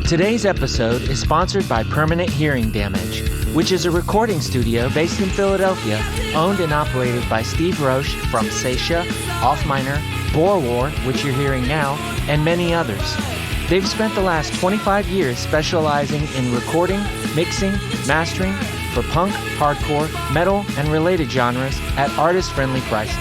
Today's episode is sponsored by Permanent Hearing Damage, which is a recording studio based in Philadelphia, owned and operated by Steve Roche from Seisha, Off Minor, Boer War, which you're hearing now, and many others. They've spent the last 25 years specializing in recording, mixing, mastering for punk, hardcore, metal, and related genres at artist-friendly prices.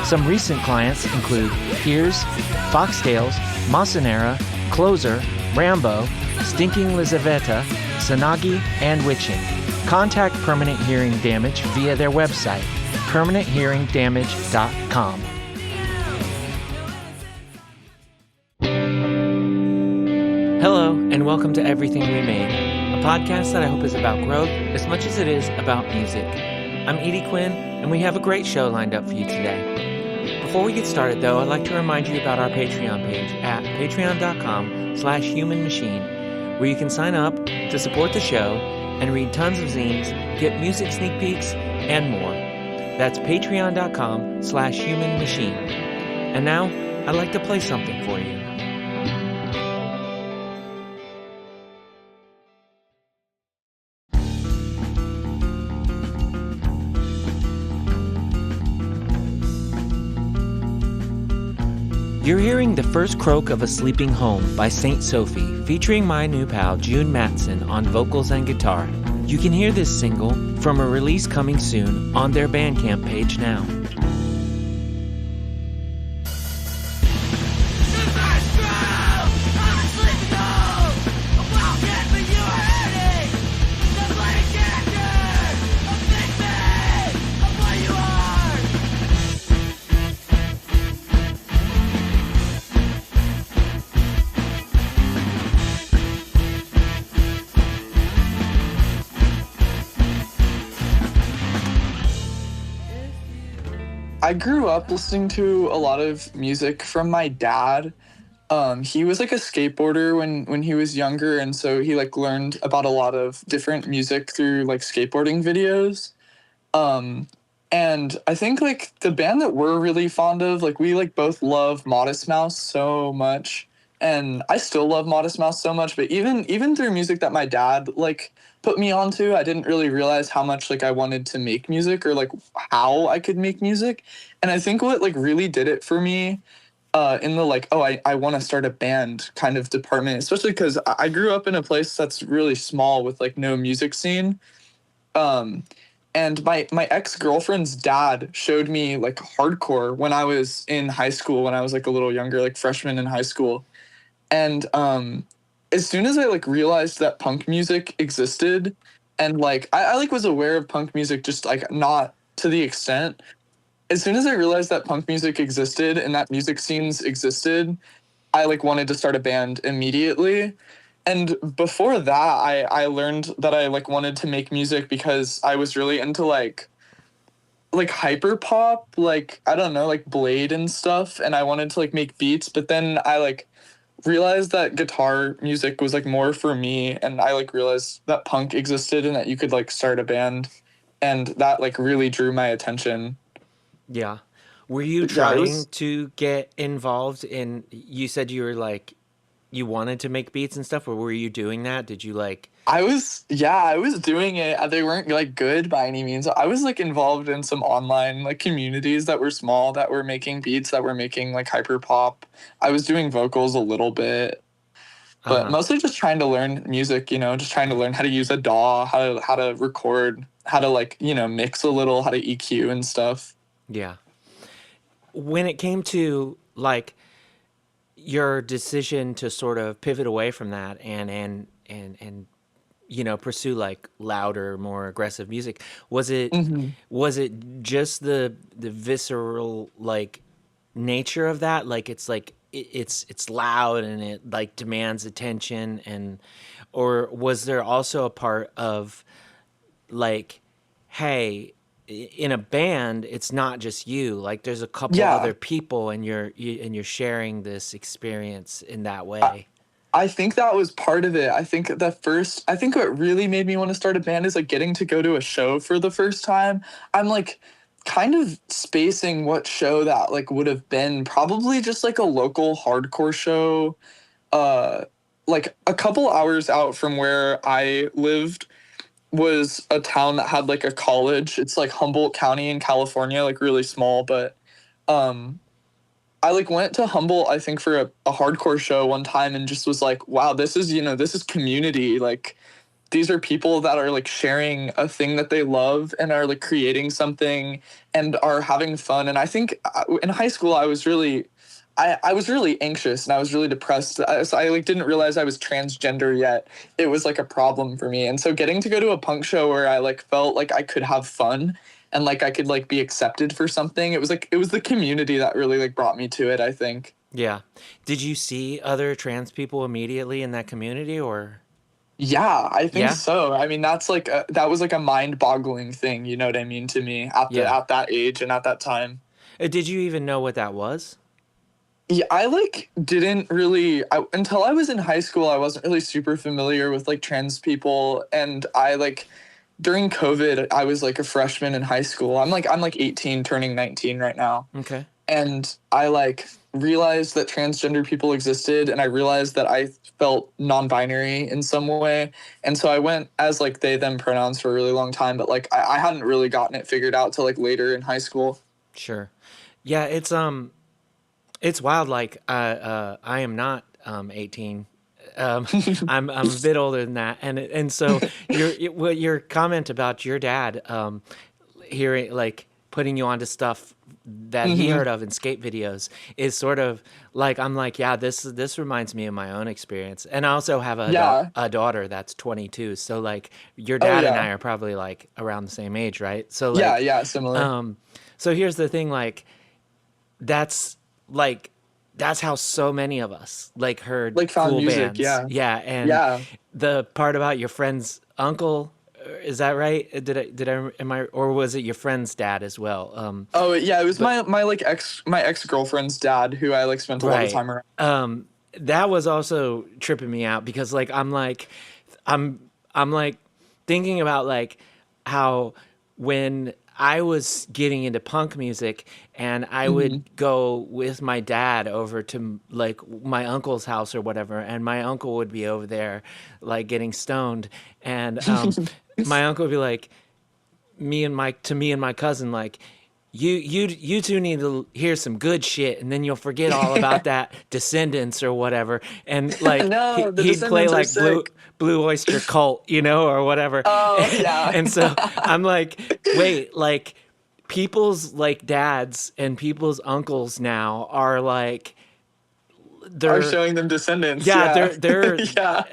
Some recent clients include Hears, Foxtails, Masonera, Closer, Rambo, Stinking Lizaveta, Sanagi, and Witching. Contact Permanent Hearing Damage via their website, permanenthearingdamage.com. Hello, and welcome to Everything Remade, a podcast that I hope is about growth as much as it is about music. I'm Edie Quinn, and we have a great show lined up for you today. Before we get started, though, I'd like to remind you about our Patreon page at patreon.com/humanmachine, where you can sign up to support the show and read tons of zines, get music sneak peeks, and more. That's patreon.com/humanmachine. And now, I'd like to play something for you. You're hearing the first croak of a sleeping home by St. Sophie, featuring my new pal June Matson on vocals and guitar. You can hear this single from a release coming soon on their Bandcamp page now. I grew up listening to a lot of music from my dad. He was like a skateboarder when he was younger, and so he like learned about a lot of different music through like skateboarding videos. And I think like the band that we're really fond of, like we like both love Modest Mouse so much, and I still love Modest Mouse so much. But even through music that my dad like put me onto, I didn't really realize how much like I wanted to make music or like how I could make music. And I think what like really did it for me in the like, I want to start a band kind of department, especially because I grew up in a place that's really small with like no music scene. And my ex-girlfriend's dad showed me like hardcore when I was in high school, when I was like a little younger, like freshman in high school. And as soon as I like realized that punk music existed, and like I like was aware of punk music, just like not to the extent. As soon as I realized that punk music existed and that music scenes existed, I like wanted to start a band immediately. And before that, I learned that I like wanted to make music because I was really into like hyper pop, like I don't know, like Blade and stuff, and I wanted to like make beats, but then I like realized that guitar music was like more for me, and I like realized that punk existed and that you could like start a band, and that like really drew my attention. Yeah. Were you trying to get involved in, you said you were like, you wanted to make beats and stuff, or were you doing that? Did you like... I was doing it. They weren't like good by any means. I was like involved in some online like communities that were small, that were making beats, that were making like hyper pop. I was doing vocals a little bit, but mostly just trying to learn music, just trying to learn how to use a DAW, how to record, how to like, mix a little, how to EQ and stuff. Yeah. When it came to like your decision to sort of pivot away from that and pursue like louder, more aggressive music, was it just the visceral like nature of that? Like it's loud and it like demands attention, and or was there also a part of like, hey, in a band, it's not just you. Like, there's a couple other people, and you're sharing this experience in that way. I think that was part of it. I think what really made me want to start a band is like getting to go to a show for the first time. I'm like kind of spacing what show that like would have been. Probably just like a local hardcore show like a couple hours out from where I lived was a town that had like a college. It's like Humboldt County in California, like really small, but um I like went to Humboldt, I think, for a hardcore show one time and just was like, wow, this is, this is community. Like these are people that are like sharing a thing that they love and are like creating something and are having fun. And I think in high school I was really anxious and I was really depressed. So I like didn't realize I was transgender yet. It was like a problem for me. And so getting to go to a punk show where I like felt like I could have fun and like I could like be accepted for something. It was the community that really like brought me to it, I think. Yeah. Did you see other trans people immediately in that community or? Yeah, I think Yeah. so. I mean, that was like a mind-boggling thing, you know what I mean, to me Yeah. at that age and at that time. Did you even know what that was? Yeah, I like didn't really until I was in high school, I wasn't really super familiar with like trans people and I like during COVID, I was like a freshman in high school. I'm like 18 turning 19 right now. Okay. And I like realized that transgender people existed and I realized that I felt non-binary in some way. And so I went as like they them pronouns for a really long time, but like I hadn't really gotten it figured out till like later in high school. Sure. Yeah, it's wild. Like I am not 18. Um, I'm a bit older than that, and so your comment about your dad hearing like putting you onto stuff that he Hmm. heard of in skate videos is sort of like I'm like, yeah, this reminds me of my own experience, and I also have Yeah. a daughter that's 22, so like your Oh dad and yeah. I are probably like around the same age, right? So Yeah, like yeah, similar. so here's the thing, like that's like that's how so many of us like heard Like found cool music, bands. yeah. Yeah, and Yeah. the part about your friend's uncle, is that right? Am I, or was it your friend's dad as well? Oh yeah, it was But my like my ex-girlfriend's dad who I like spent a lot of right. time around. That was also tripping me out because like I'm like thinking about like how when I was getting into punk music and I would Hmm. go with my dad over to like my uncle's house or whatever, and my uncle would be over there like getting stoned, and my uncle would be like, me and my cousin like, you two need to hear some good shit, and then you'll forget all about that Descendants or whatever, and like No, the he'd play Descendants are like sick. Blue Oyster Cult, or whatever. Oh yeah. And so I'm like, wait, like people's like dads and people's uncles now are like Are they're showing them Descendants, yeah, yeah. they're Yeah.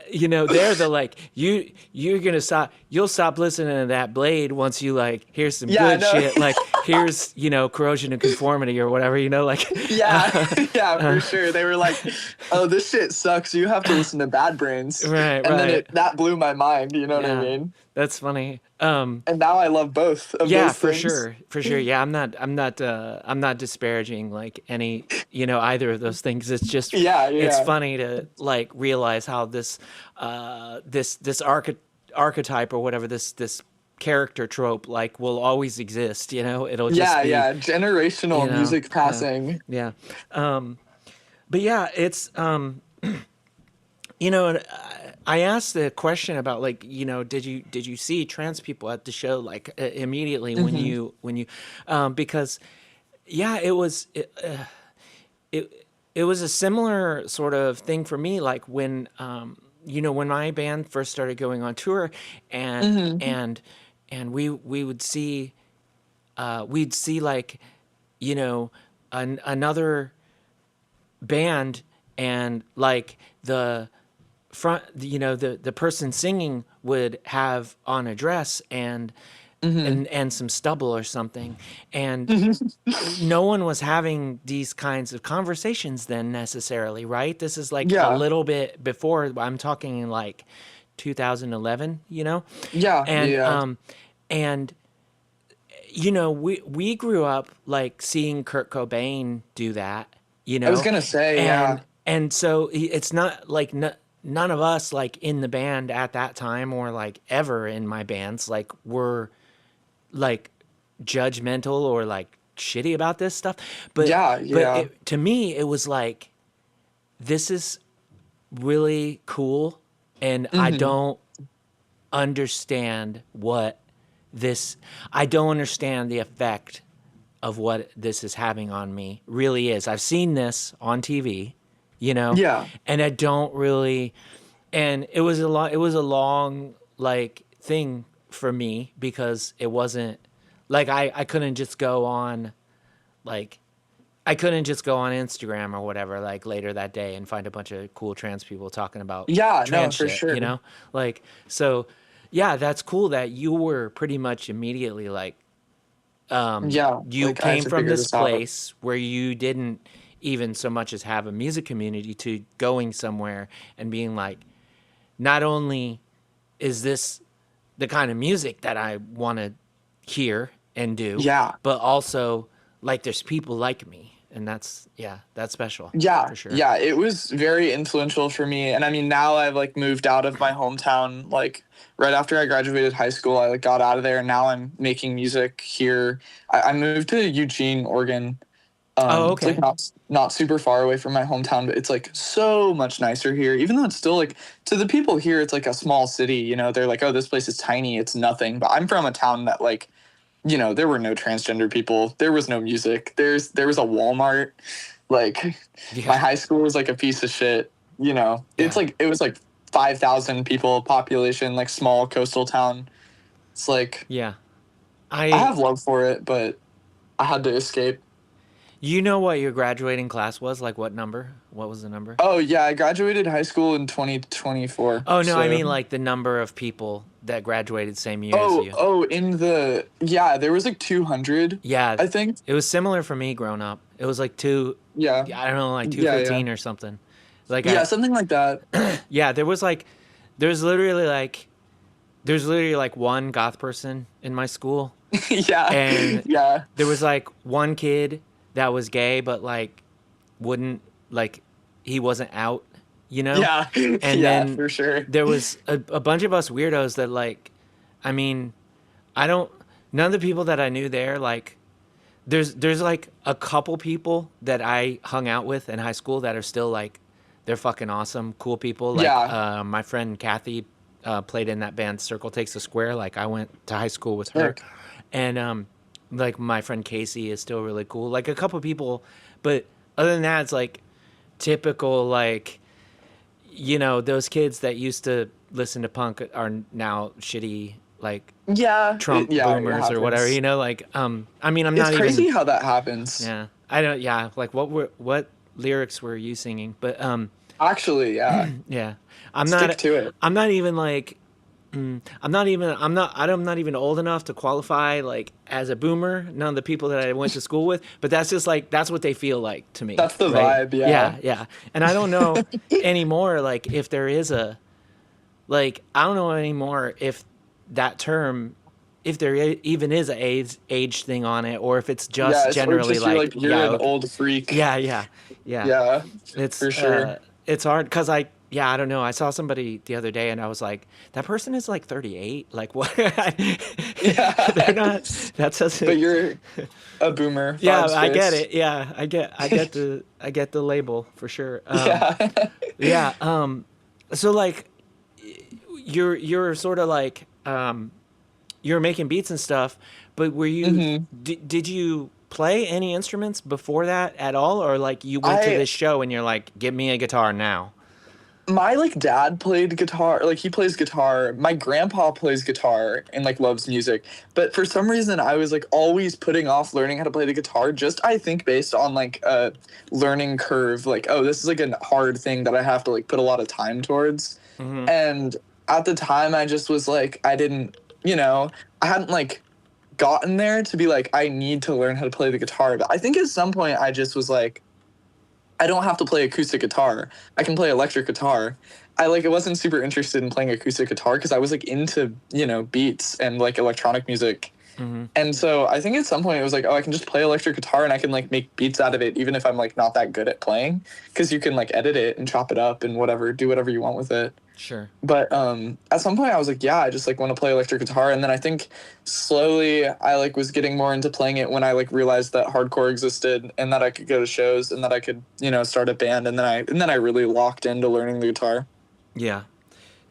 they're the like you're gonna stop, you'll stop listening to that Blade once you like hear some Yeah, good no. shit, like here's Corrosion and Conformity or whatever, like Yeah, yeah, for sure. They were like, "Oh, this shit sucks. You have to listen to Bad Brains," right, and then right, it that blew my mind. You know what I yeah, mean? that's funny. And now I love both of Yeah, those for things. sure, for sure. Yeah, I'm not disparaging like any, either of those things. It's just, Yeah, it's yeah, funny to like realize how this archetype or whatever, this character trope like will always exist. It'll just yeah, be, yeah. Generational music yeah, passing. yeah. But yeah, it's and I asked the question about like, did you see trans people at the show like immediately when Hmm. you because yeah, it was a similar sort of thing for me, like when when my band first started going on tour, and Hmm. we would see we'd see like another band, and like the front, the person singing would have on a dress and Hmm. some stubble or something, and no one was having these kinds of conversations then necessarily, right? This is like a Yeah, little bit before, I'm talking like 2011, yeah, and yeah. and we grew up like seeing Kurt Cobain do that, I was gonna say, yeah, and so it's not like none of us like in the band at that time or like ever in my bands like were like judgmental or like shitty about this stuff, but yeah, yeah. to me it was like, this is really cool, and I Mm-hmm. don't understand what this. I don't understand the effect of what this is having on me. Really is. I've seen this on TV, you know, Yeah. and I don't really. And it was a long. It was a long like thing for me because it wasn't like I couldn't just go on like I couldn't just go on Instagram or whatever like later that day and find a bunch of cool trans people talking about Yeah, no, trans for shit, you sure. know? Like so yeah, that's cool that you were pretty much immediately like Yeah, you like I have came to from figure this this out. place where you didn't even so much as have a music community to going somewhere and being like not only is this the kind of music that I want to hear and do, Yeah. but also like there's people like me, and that's yeah, that's special Yeah, for sure. yeah, it was very influential for me. And I mean, now I've like moved out of my hometown. Like right after I graduated high school, I like got out of there, and now I'm making music here. I moved to Eugene, Oregon. Oh, It's like okay. not super far away from my hometown, but it's like so much nicer here. Even though it's still like to the people here, it's like a small city. You know, they're like, oh, this place is tiny. It's nothing. But I'm from a town that like, you know, there were no transgender people. There was no music. There was a Walmart. Like Yeah, my high school was like a piece of shit. You know, it's yeah, like it was like 5,000 people population, like small coastal town. It's like yeah. I I have love for it, but I had to escape. you know what your graduating class was like? What number? What was the number? Oh yeah, I graduated high school in 2024. Oh no, I So mean like the number of people that graduated same year as oh you. oh in the yeah, there was like 200, Yeah, I think. it was similar for me growing up. It was like two, Yeah. I don't know, like two Yeah, yeah. fifteen or something. Like Yeah, I, something like that. yeah, there was like, there's literally like, there's literally like one goth person in my school, Yeah. and Yeah. there was like one kid that was gay, but like wouldn't like he wasn't out, you know. Yeah. And Yeah, then for sure. there was a bunch of us weirdos that like, I mean, I don't. None of the people that I knew there like there's like a couple people that I hung out with in high school that are still like they're fucking awesome, cool people. Like Yeah. my friend Kathy played in that band Circle Takes the Square. Like I went to high school with her, Sick. and like my friend Casey is still really cool. Like a couple people, but other than that, it's like typical like you know those kids that used to listen to punk are now shitty like Yeah. Trump Yeah, it boomers or whatever, you happens. know, like I mean I'm It's not even crazy how that happens. yeah. I don't yeah, like what lyrics were you singing? But Actually, yeah. yeah. Stick to it. I'm not even like I'm not even old enough to qualify like as a boomer, none of the people that I went to school with, but that's just like that's what they feel like to me, That's the right? vibe, yeah. Yeah, yeah. And I don't know anymore like if there is a like I don't know anymore if that term if there even is a age thing on it or if it's just Yes, or generally just you're like like you're yeah an okay, old freak. yeah yeah yeah Yeah, it's for sure. it's hard because yeah I don't know I saw somebody the other day and I was like that person is like 38 like what they're Yeah. not that But doesn't you're a boomer, yeah Bob's I get face. it yeah I get the label for sure Yeah. yeah so like you're sort of like you were making beats and stuff, but were you hmm did you play any instruments before that at all, or like you went to I this show and you're like, give me a guitar now? my like dad played guitar, like he plays guitar. My grandpa plays guitar and like loves music. But for some reason I was like always putting off learning how to play the guitar just I think based on like a learning curve like oh this is like a hard thing that I have to like put a lot of time towards. Hmm. And at the time I just was like I didn't, you know, I hadn't like gotten there to be like I need to learn how to play the guitar. But I think at some point I just was like I don't have to play acoustic guitar. I can play electric guitar. I like I wasn't super interested in playing acoustic guitar because I was like into, you know, beats and like electronic music. Mm-hmm. And so I think at some point it was like, oh, I can just play electric guitar and I can like make beats out of it, even if I'm like not that good at playing, because you can like edit it and chop it up and whatever, do whatever you want with it. Sure. But at some point I was like, yeah, I just like want to play electric guitar. And then I think slowly I like was getting more into playing it when I like realized that hardcore existed and that I could go to shows and that I could, start a band. And then I really locked into learning the guitar. Yeah.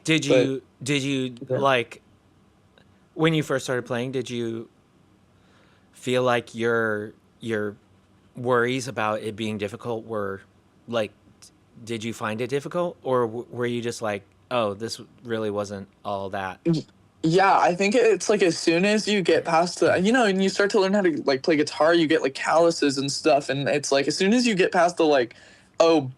Did But you yeah. like when you first started playing, did you feel like your worries about it being difficult were like, did you find it difficult, or were you just like, oh, this really wasn't all that? Yeah, I think it's like as soon as you get past and you start to learn how to like play guitar, you get like calluses and stuff, and it's like as soon as you get past the like, oh,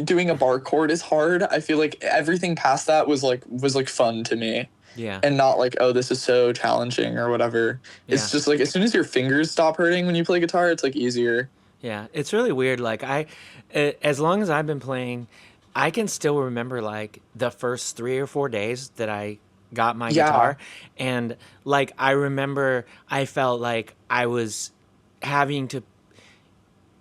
doing a bar chord is hard. I feel like everything past that was like fun to me, Yeah. and not like, oh, this is so challenging or whatever. Yeah. It's just like as soon as your fingers stop hurting when you play guitar, it's like easier. Yeah, it's really weird. Like as long as I've been playing, I can still remember like the first 3 or 4 days that I got my Yeah, guitar, and like I remember I felt like I was having to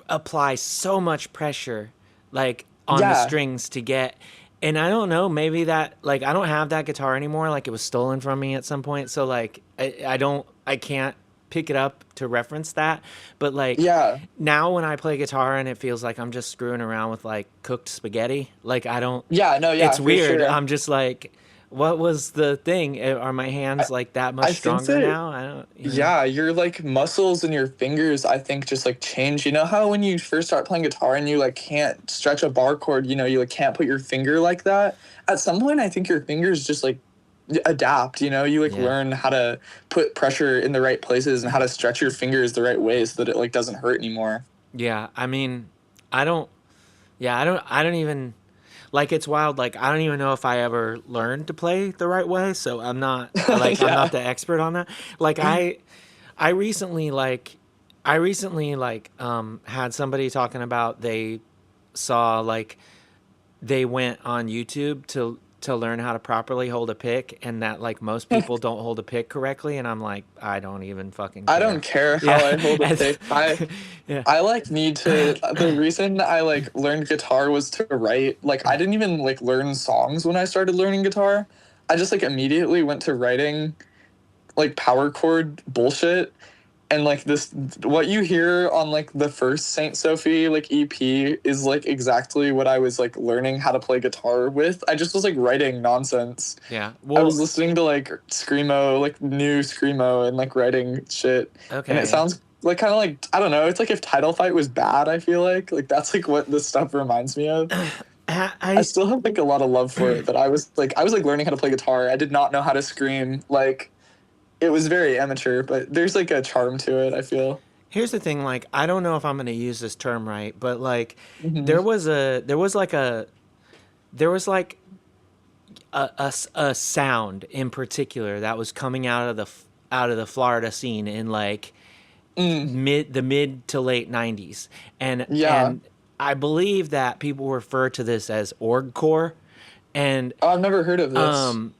apply so much pressure, like on the yeah. strings to get. And I don't know, maybe that like I don't have that guitar anymore. Like it was stolen from me at some point, so like I can't pick it up to reference that. But like Yeah. now when I play guitar and it feels like I'm just screwing around with like cooked spaghetti, like I don't. Yeah, no, yeah, It's for weird. sure. I'm just like, what was the thing? Are my I, hands like that much I think stronger that now? I don't. yeah, your like muscles and your fingers, I think, just like change. You know how when you first start playing guitar and you like can't stretch a bar chord, you like can't put your finger like that. At some point, I think your fingers just like adapt. You like Yeah. learn how to put pressure in the right places and how to stretch your fingers the right way so that it like doesn't hurt anymore. Yeah. I mean, I don't. Yeah, I don't even like it's wild. Like I don't even know if I ever learned to play the right way, so I'm not Yeah. the expert on that. Like I recently had somebody talking about they saw like they went on YouTube to learn how to properly hold a pick, and that like most people don't hold a pick correctly, and I'm like, I don't even fucking I don't care. care how Yeah. I hold a pick. Yeah. I like need to the reason I like learned guitar was to write. Like I didn't even like learn songs when I started learning guitar. I just like immediately went to writing like power chord bullshit, and like this what you hear on like the first Saint Sophie like EP is like exactly what I was like learning how to play guitar with. I just was like writing nonsense. Yeah. I was Well, listening to like screamo, like new screamo, and like writing shit, and it okay. sounds like kind of like I don't know. It's like if Title Fight was bad. I feel like that's like what this stuff reminds me of. I I still have like a lot of love for it, but I was like learning how to play guitar. I did not know how to scream. Like it was very amateur, but there's like a charm to it. I feel. Here's the thing, like I don't know if I'm going to use this term right, but like Hmm. there was like a sound in particular that was coming out of the Florida scene in like Mm, mid to late 90s. yeah. And I believe that people refer to this as orgcore, and Oh, I've never heard of this. um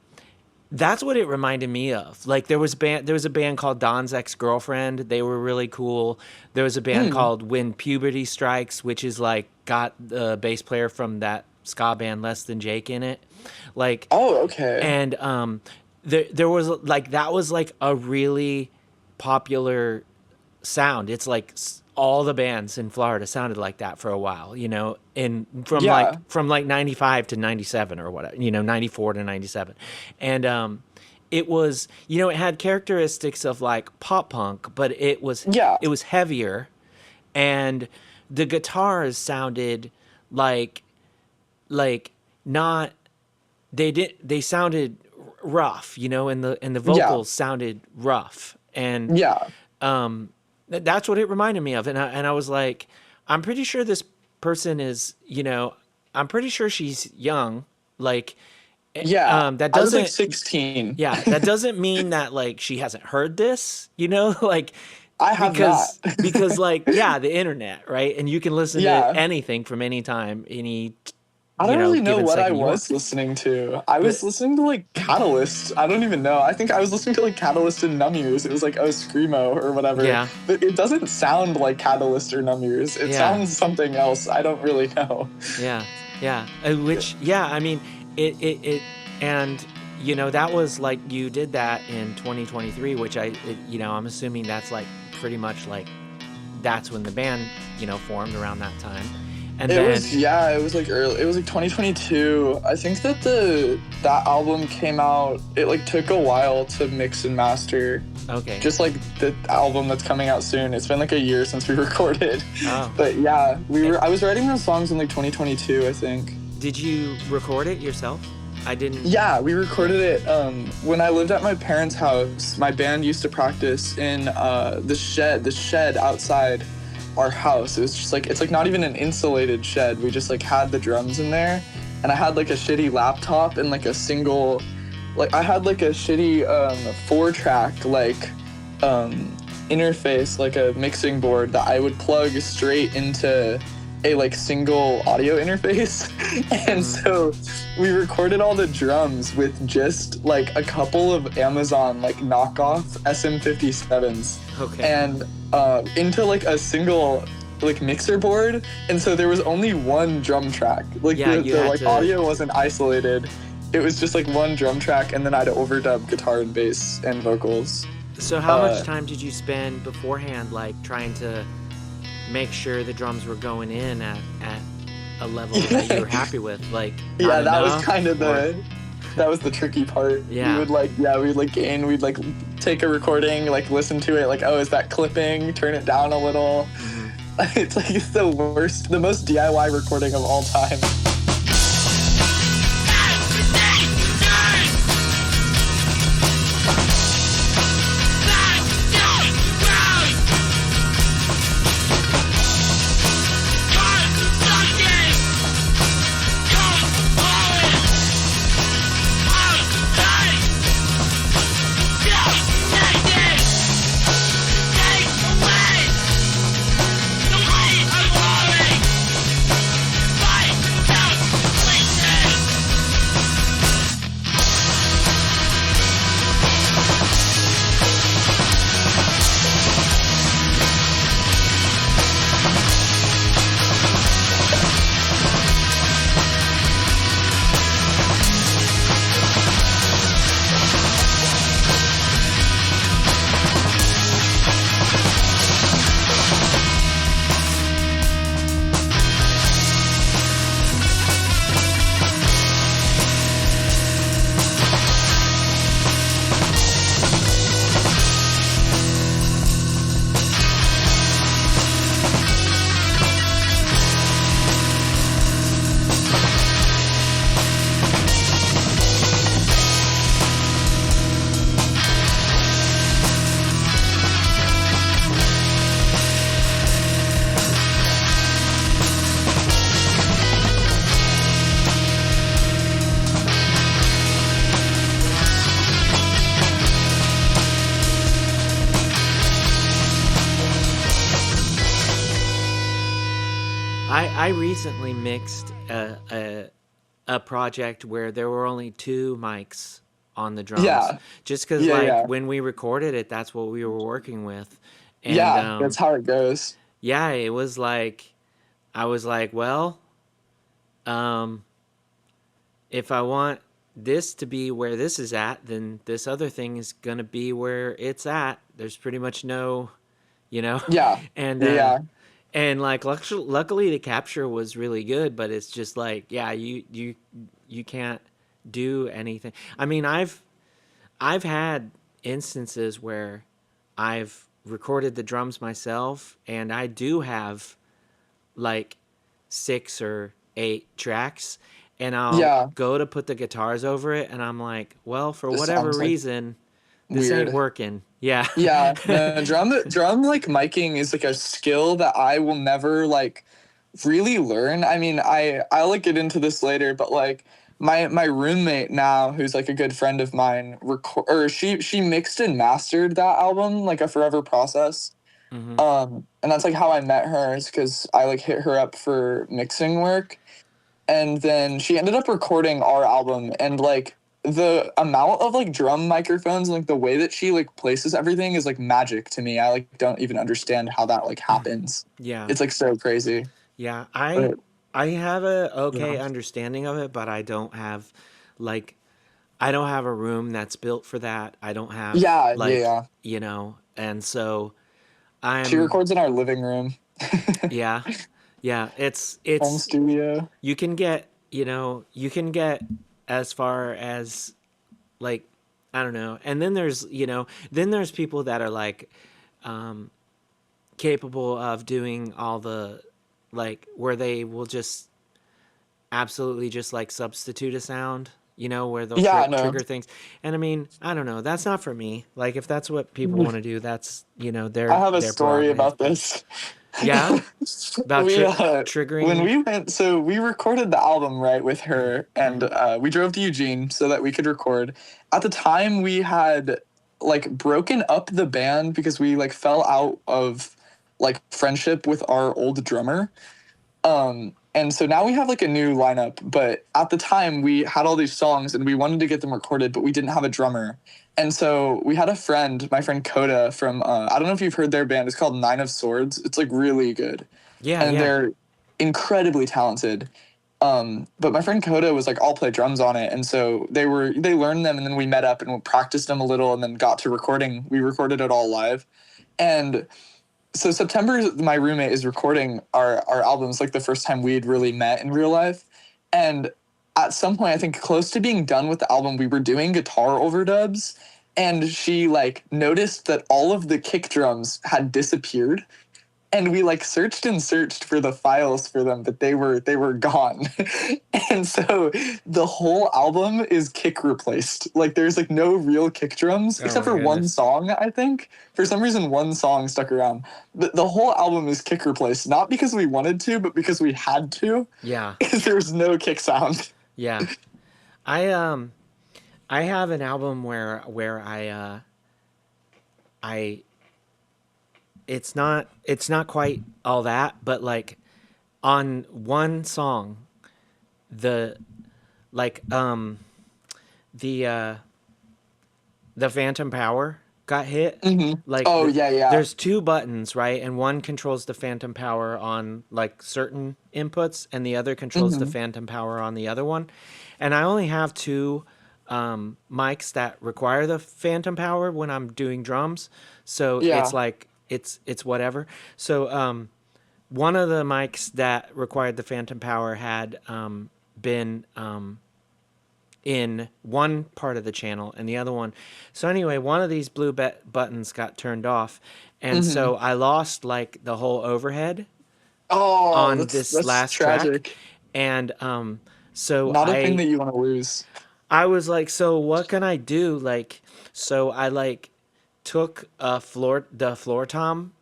that's what it reminded me of. Like there was a band called Don's Ex-Girlfriend. They were really cool. There was a band Mm. called When Puberty Strikes, which is like got the bass player from that ska band Less Than Jake in it. Like Oh, okay. and there was like that was like a really popular sound. It's like all the bands in Florida sounded like that for a while, and Yeah. from like 95 to 97 or whatever, 94 to 97. And it was, it had characteristics of like pop punk, but Yeah. it was heavier, and the guitars sounded like like not they sounded rough, and the Yeah. vocals sounded rough, and Yeah. that's what it reminded me of. And I was like, I'm pretty sure this person is, I'm pretty sure she's young. Like, Yeah. that I was like doesn't, 16. yeah, that doesn't mean that like she hasn't heard this, like I have not. because like yeah, the internet, right? And you can listen to Yeah. anything from any time, any I don't really know given what I Second York. was listening to. I But was listening to like Catalyst. I don't even know. I think I was listening to like Catalyst and Numb-Ears. It was like, oh, Screamo or whatever. yeah, But it doesn't sound like Catalyst or Numb-Ears. It yeah, sounds something else. I don't really know. yeah, yeah. Which, yeah, I mean, and that was like you did that in 2023, which I'm assuming that's like pretty much like that's when the band formed around that time, and It then was, yeah, it was like early. It was like 2022. I think that that album came out. It like took a while to mix and master. okay, Just like the album that's coming out soon. It's been like a year since we recorded. oh, But yeah, I was writing those songs in like 2022, I think. did you record it yourself? I didn't. Yeah, we recorded it when I lived at my parents' house. My band used to practice in the shed outside our house. It was just like, it's like not even an insulated shed. We just like had the drums in there, and I had like a shitty laptop and like a single, like I had like a shitty 4-track like interface, like a mixing board that I would plug straight into a like single audio interface. And so we recorded all the drums with just like a couple of Amazon like knockoff SM57s Okay. and into like a single like mixer board. And so there was only one drum track. Like Yeah, the you had like to- audio wasn't isolated. It was just like one drum track, and then I'd overdub guitar and bass and vocals. So how much time did you spend beforehand, like trying to make sure the drums were going in at a level that you were happy with? Like, Yeah, not that was enough, kind of or- that was the tricky part. Yeah. We'd like take a recording, like listen to it, like, oh, is that clipping? Turn it down a little. It's like the most DIY recording of all time. I recently mixed a project where there were only 2 mics on the drums. Yeah. Just because, Yeah, like, yeah. when we recorded it, that's what we were working with. And, Yeah, that's how it goes. yeah, it was like, I was like, well, if I want this to be where this is at, then this other thing is going to be where it's at. There's pretty much no, Yeah. and, Yeah. and like, luckily the capture was really good, but it's just like, yeah, you can't do anything. I mean, I've had instances where I've recorded the drums myself, and I do have like 6 or 8 tracks, and I'll Yeah. go to put the guitars over it, and I'm like, well, for This whatever sounds, like, reason, this weird. ain't working. Yeah. Yeah, no, drum like miking is like a skill that I will never like really learn. I mean, I'll like get into this later, but like my roommate now, who's like a good friend of mine, she mixed and mastered that album, like A Forever Process. Mhm. And that's like how I met her, is because I like hit her up for mixing work. and then she ended up recording our album, and like the amount of like drum microphones and like the way that she like places everything is like magic to me. I like don't even understand how that like happens. Yeah. It's like so crazy. Yeah. But I have a yeah. okay understanding of it, but I don't have like I don't have a room that's built for that. I don't have Yeah, yeah, like, yeah. and so She I'm records in our living room. yeah. Yeah, Home it's studio. you can get, you can get as far as like I don't know. And then there's people that are like capable of doing all the like where they will just absolutely just like substitute a sound, where they'll Yeah, no. trigger things. And I mean, I don't know, that's not for me. Like if that's what people want to do, that's, I have a their story prerogative. about But this. yeah, about we when triggering. we went, so we recorded the album right with her, and we drove to Eugene so that we could record. At the time, we had like broken up the band because we like fell out of like friendship with our old drummer. And so now we have like a new lineup, but at the time we had all these songs and we wanted to get them recorded, but we didn't have a drummer. And so we had a friend, my friend Coda from, I don't know if you've heard their band. It's called Nine of Swords. It's like really good, Yeah, and yeah. they're incredibly talented. But my friend Coda was like, I'll play drums on it. And so they learned them, and then we met up and we practiced them a little and then got to recording. We recorded it all live. And so September, my roommate is recording our albums, like the first time we'd really met in real life. And at some point, I think close to being done with the album, we were doing guitar overdubs, and she like noticed that all of the kick drums had disappeared, and we like searched for the files for them, but they were gone. And so the whole album is kick replaced. Like there's like no real kick drums Oh except my for one goodness. song. I think for some reason one song stuck around. The whole album is kick replaced, not because we wanted to, but because we had to, Yeah, because there's no kick sound. yeah. I I have an album where I it's not quite all that, but like on one song, the like the the phantom power got hit. Like Oh yeah, yeah. there's two buttons, right? And one controls the phantom power on like certain inputs and the other controls the hmm phantom power on the other one. And I only have two mics that require the phantom power when I'm doing drums. So it's Yeah. like it's whatever. So one of the mics that required the phantom power had been in one part of the channel and the other one. So anyway, one of these blue buttons got turned off, and hmm so I lost like the whole overhead Oh, on that's this that's last track, tragic. and so Not a thing that you want to lose. I was like, so what can I do? Like, so I like took the floor tom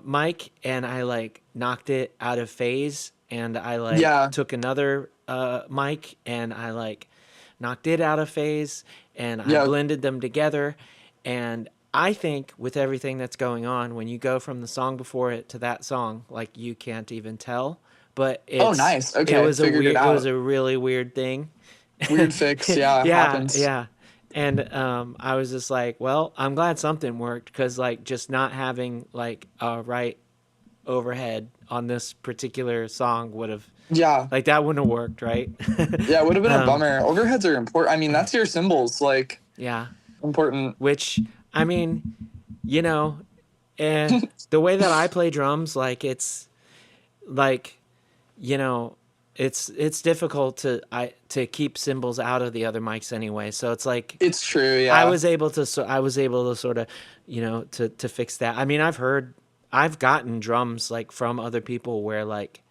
mic and I like knocked it out of phase, and I like Yeah. took another mic and I like knocked it out of phase, and I Yeah. blended them together. And I think with everything that's going on, when you go from the song before it to that song, like you can't even tell. But Oh, nice. it Okay, was a figured it weird, it was out. a really weird thing. Weird fix. Yeah, Yeah, happens. yeah. And I was just like, well, I'm glad something worked, because like just not having like a right overhead on this particular song would have Yeah. like that wouldn't have worked, right? Yeah, it would have been a um, bummer. Overheads are important. I mean, that's your symbols, like yeah. important. Which I mean, you know, the way that I play drums, like it's like you know it's difficult to keep cymbals out of the other mics anyway, so it's like It's true, yeah. I was able to sort of to fix that. I mean, I've gotten drums like from other people where like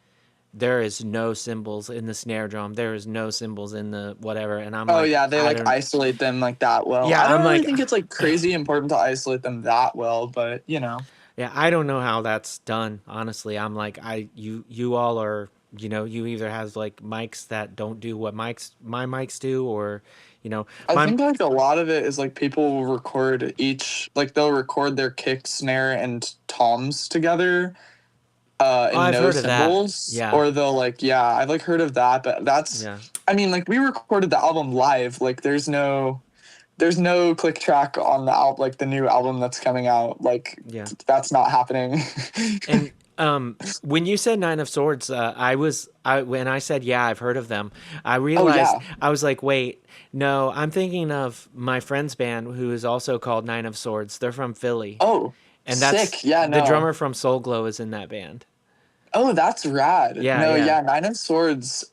there is no cymbals in the snare drum, there is no cymbals in the whatever, and I'm Oh like, yeah, they I like don't. isolate them like that well. Yeah, I don't I'm really like, think it's like crazy important to isolate them that well, but you know. yeah, I don't know how that's done. Honestly, I'm like, you all are, you either have like mics that don't do what my mics do, or I my think like a lot of it is like people will record each like they'll record their kick, snare, and toms together Oh, and I've no heard of that. cymbals, Yeah. or they'll like, yeah, I've like heard of that, but that's, Yeah. I mean, like we recorded the album live. Like there's no click track on the album, like the new album that's coming out. Like Yeah. that's not happening. And when you said Nine of Swords, when I said yeah, I've heard of them. I Oh realized yeah. I was like, wait, no, I'm thinking of my friend's band who is also called Nine of Swords. They're from Philly, Oh, and that's sick. Yeah, the no. drummer from Soul Glow is in that band. Oh, that's rad. Yeah, No, yeah. yeah, Nine of Swords,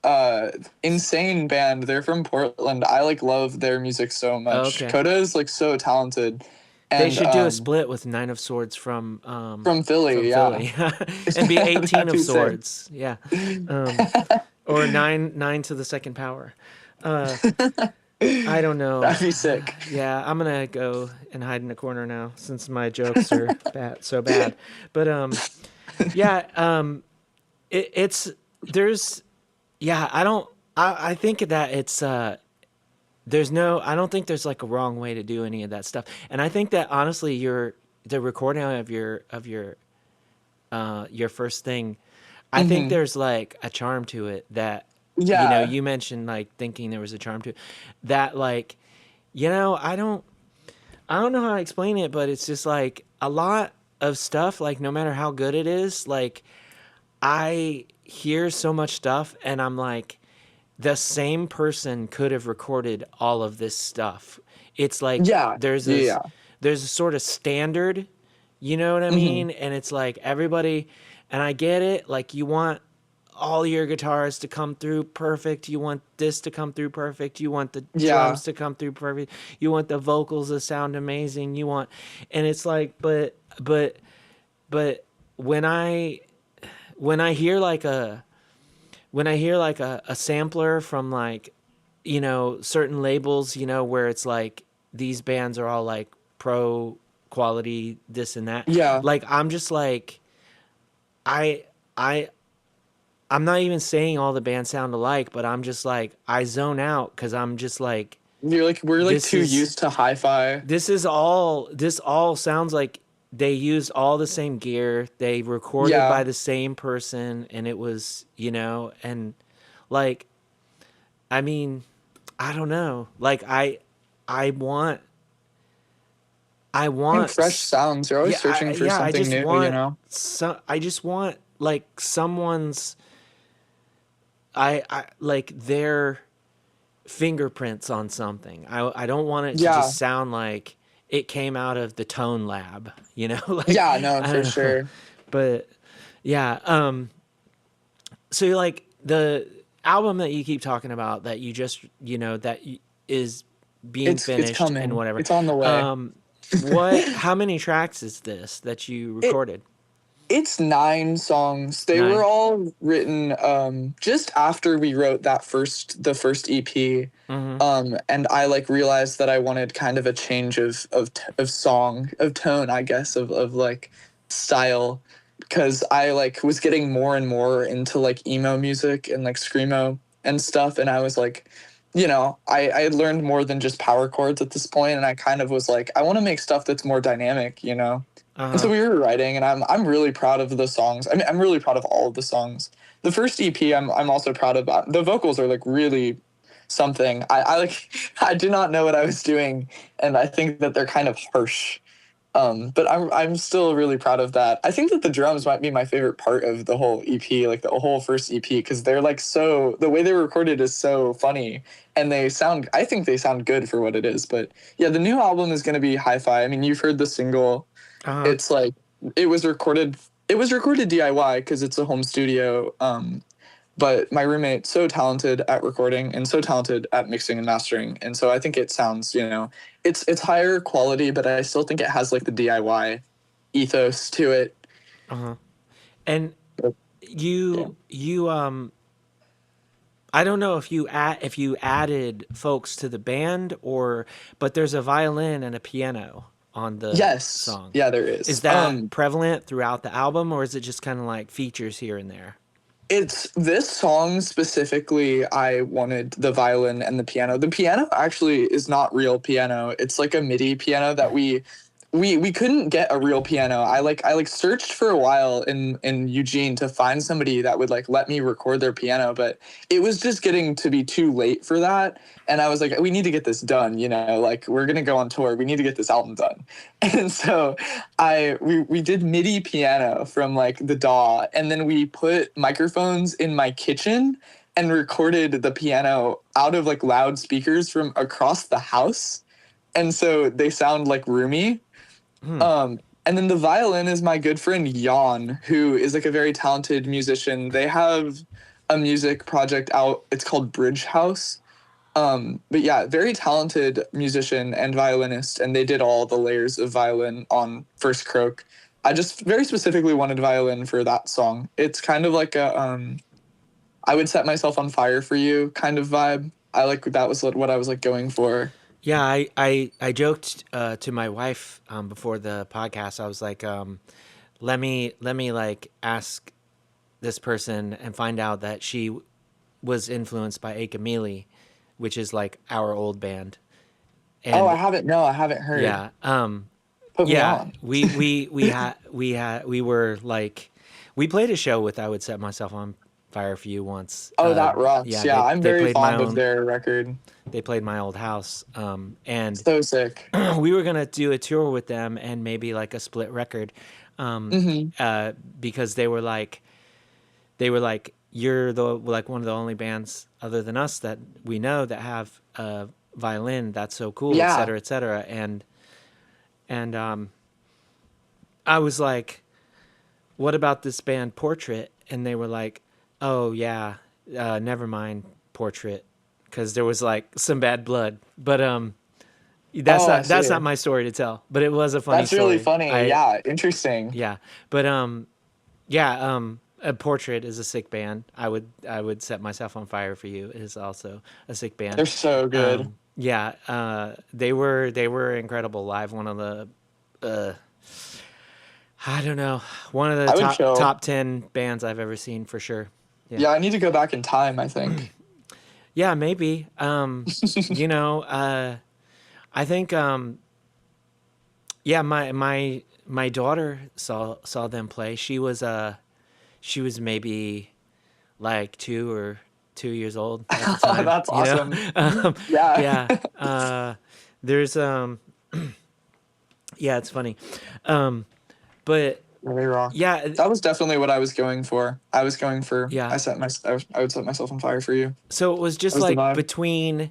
insane band. They're from Portland. I like love their music so much. Okay. Coda is like so talented. They And should do a split with Nine of Swords from from Philly, yeah. Philly, and be 18 That'd of be sick. Swords. Yeah, or nine to the second power. Uh, I don't know. That'd be sick. Yeah, I'm gonna go and hide in a corner now since my jokes are so bad. But yeah, it's there's yeah. I don't. I think that it's there's no. I don't think there's like a wrong way to do any of that stuff. And I think that honestly, the recording of your first thing. I think Hmm. there's like a charm to it that Yeah. you mentioned like thinking there was a charm to it that like I don't know how to explain it, but it's just like a lot of stuff, like no matter how good it is, like I hear so much stuff and I'm like, the same person could have recorded all of this stuff. It's like Yeah. Yeah. there's a sort of standard, you know what I Hmm. mean? And it's like everybody, and I get it, like you want all your guitars to come through perfect. You want this to come through perfect. You want the Yeah. drums to come through perfect. You want the vocals to sound amazing. And it's like, but when I hear like a sampler from like, certain labels, where it's like these bands are all like pro quality, this and that. Yeah. Like I'm just like, I I I'm not even saying all the bands sound alike, but I'm just like I zone out because I'm just like You're like we're like this too is used to hi-fi. this all sounds like they used all the same gear. They recorded Yeah. by the same person, and it was and like I mean I don't know. Like I want I I think want fresh sounds. You're always searching for I something just new, you want know? I just want like someone's I like their fingerprints on something. I don't want it to Yeah. just sound like it came out of the tone lab, like Yeah, no, I for don't know. sure. But yeah, so like the album that you keep talking about that you just, is being It's finished and coming. whatever. It's on the way. Um how many tracks is this that you It recorded? it's 9 songs. They were 9. all written just after we wrote the first EP. Mhm. And I like realized that I wanted kind of a change of tone, I guess, of like style, because I like was getting more and more into like emo music and like screamo and stuff, and I was like, I had learned more than just power chords at this point, and I kind of was like, I want to make stuff that's more dynamic. And so Uh-huh. we were writing, and I'm really proud of the songs. I mean, I'm really proud of all of the songs. The first EP, I'm also proud of. The vocals are like really something. I like I did not know what I was doing, and I think that they're kind of harsh. But I'm still really proud of that. I think that the drums might be my favorite part of the whole EP, like the whole first EP, because they're like the way they were recorded is so funny, and I think they sound good for what it is. But yeah, the new album is gonna be hi-fi. I mean, you've heard the single. Uh-huh. It's like it was recorded. It was recorded DIY because it's a home studio. But my roommate so talented at recording and so talented at mixing and mastering, and so I think it sounds, it's higher quality, but I still think it has like the DIY ethos to it. Uh-huh. And But, yeah. you I don't know if you added folks to the band but there's a violin and a piano on the Yes. song. Yeah, there is. Is that prevalent throughout the album, or is it just kind of like features here and there? It's this song specifically. I wanted the violin and the piano. The piano actually is not real piano. It's like a MIDI piano that we we couldn't get a real piano. I searched for a while in Eugene to find somebody that would like let me record their piano, but it was just getting to be too late for that. And I was like, we need to get this done, you know, like we're gonna go on tour. We need to get this album done. And so we did MIDI piano from like the DAW, and then we put microphones in my kitchen and recorded the piano out of like loudspeakers from across the house. And so they sound like roomy. And then the violin is my good friend Jan, who is like a very talented musician. They have a music project out. It's called Bridge House. But yeah, very talented musician and violinist, and they did all the layers of violin on First Croak. I just very specifically wanted violin for that song. It's kind of like a I would set myself on fire for you kind of vibe. I like that was what I was like going for. Yeah, I joked to my wife before the podcast. I was like, let me like ask this person and find out that she was influenced by Akamili, which is like our old band. Oh, And I haven't heard. yeah, Put me yeah, on. we were like, we played a show with I Would Set Myself on Fire for You once. Oh, that rocks. Yeah, Yeah, I'm they very played my fond of own. their record. They played my old house, and So sick. we were gonna do a tour with them and maybe like a split record, because they were like you're the like one of the only bands other than us that we know that have a violin that's so cool, Yeah. et cetera, and I was like, what about this band Portrait? And they were like, oh yeah, never mind Portrait, because there was like some bad blood, but that's Oh, I that's see. not my story to tell, but it was a funny That's really story. funny. Yeah, interesting. Yeah, but yeah, a Portrait is a sick band. I would set myself on fire for you is also a sick band. They're so good. Yeah, they were incredible live. One of the I don't know, one of the I would top chill. 10 bands I've ever seen for sure. Yeah, I need to go back in time, I think. Yeah, maybe. I think yeah, my daughter saw them play. She was maybe like 2 years old at the time. That's You know, awesome. Yeah. yeah. There's yeah, it's funny, but Really rock. yeah, That was definitely what I was going for. I was going for yeah. I would set myself on fire for you. So it was That just was the like vibe. between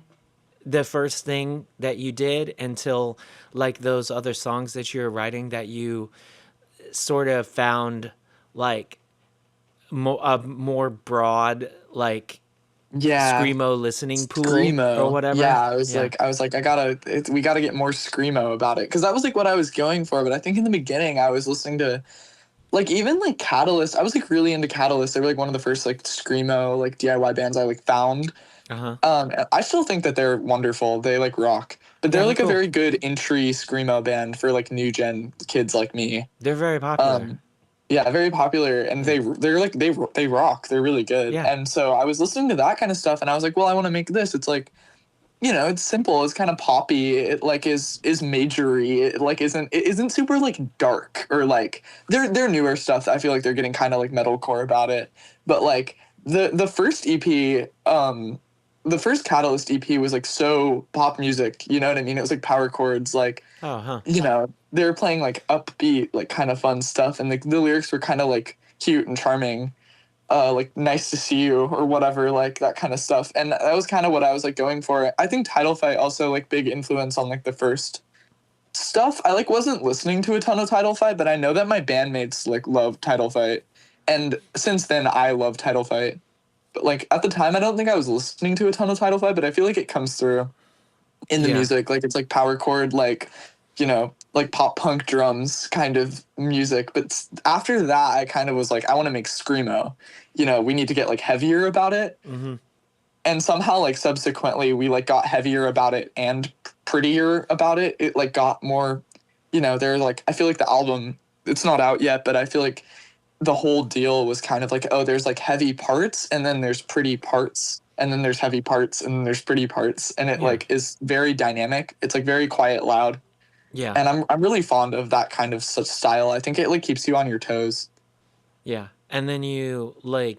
the first thing that you did until like those other songs that you were writing that you sort of found like a more broad like Yeah. screamo listening pool or Screamo. whatever. Yeah, Yeah. I was like, we gotta get more screamo about it. Cause that was like what I was going for. But I think in the beginning I was listening to like even like Catalyst. I was like really into Catalyst. They were like one of the first like screamo like DIY bands I like found. Uh-huh. I still think that they're wonderful. They like rock. But they're Yeah, like they're a cool. very good entry screamo band for like new gen kids like me. They're very popular. Yeah, very popular, and they're like they rock. They're really good. Yeah. And so I was listening to that kind of stuff, and I was like, well, I want to make this. It's like, you know, it's simple. It's kind of poppy. It like is majory. It like isn't super like dark or like their newer stuff. I feel like they're getting kind of like metalcore about it. But like the first EP, the first Catalyst EP was like so pop music. You know what I mean? It was like power chords, like Oh, huh. you know, they were playing like upbeat, like kind of fun stuff, and like the lyrics were kind of like cute and charming, like nice to see you or whatever, like that kind of stuff. And that was kind of what I was like going for. I think Title Fight also like big influence on like the first stuff. I like wasn't listening to a ton of Title Fight, but I know that my bandmates like love Title Fight, and since then I love Title Fight. But like at the time, I don't think I was listening to a ton of Title Fight, but I feel like it comes through in the Yeah. music. Like it's like power chord, like, you know, like pop punk drums kind of music. But after that, I kind of was like, I want to make screamo. You know, we need to get like heavier about it. Mm-hmm. And somehow like subsequently we like got heavier about it and prettier about it. It like got more, you know, there's like, I feel like the album, it's not out yet, but I feel like the whole deal was kind of like, oh, there's like heavy parts and then there's pretty parts and then there's heavy parts and then there's pretty parts, and it Yeah. like is very dynamic. It's like very quiet, loud. Yeah. And I'm really fond of that kind of such style. I think it like keeps you on your toes. Yeah. And then you like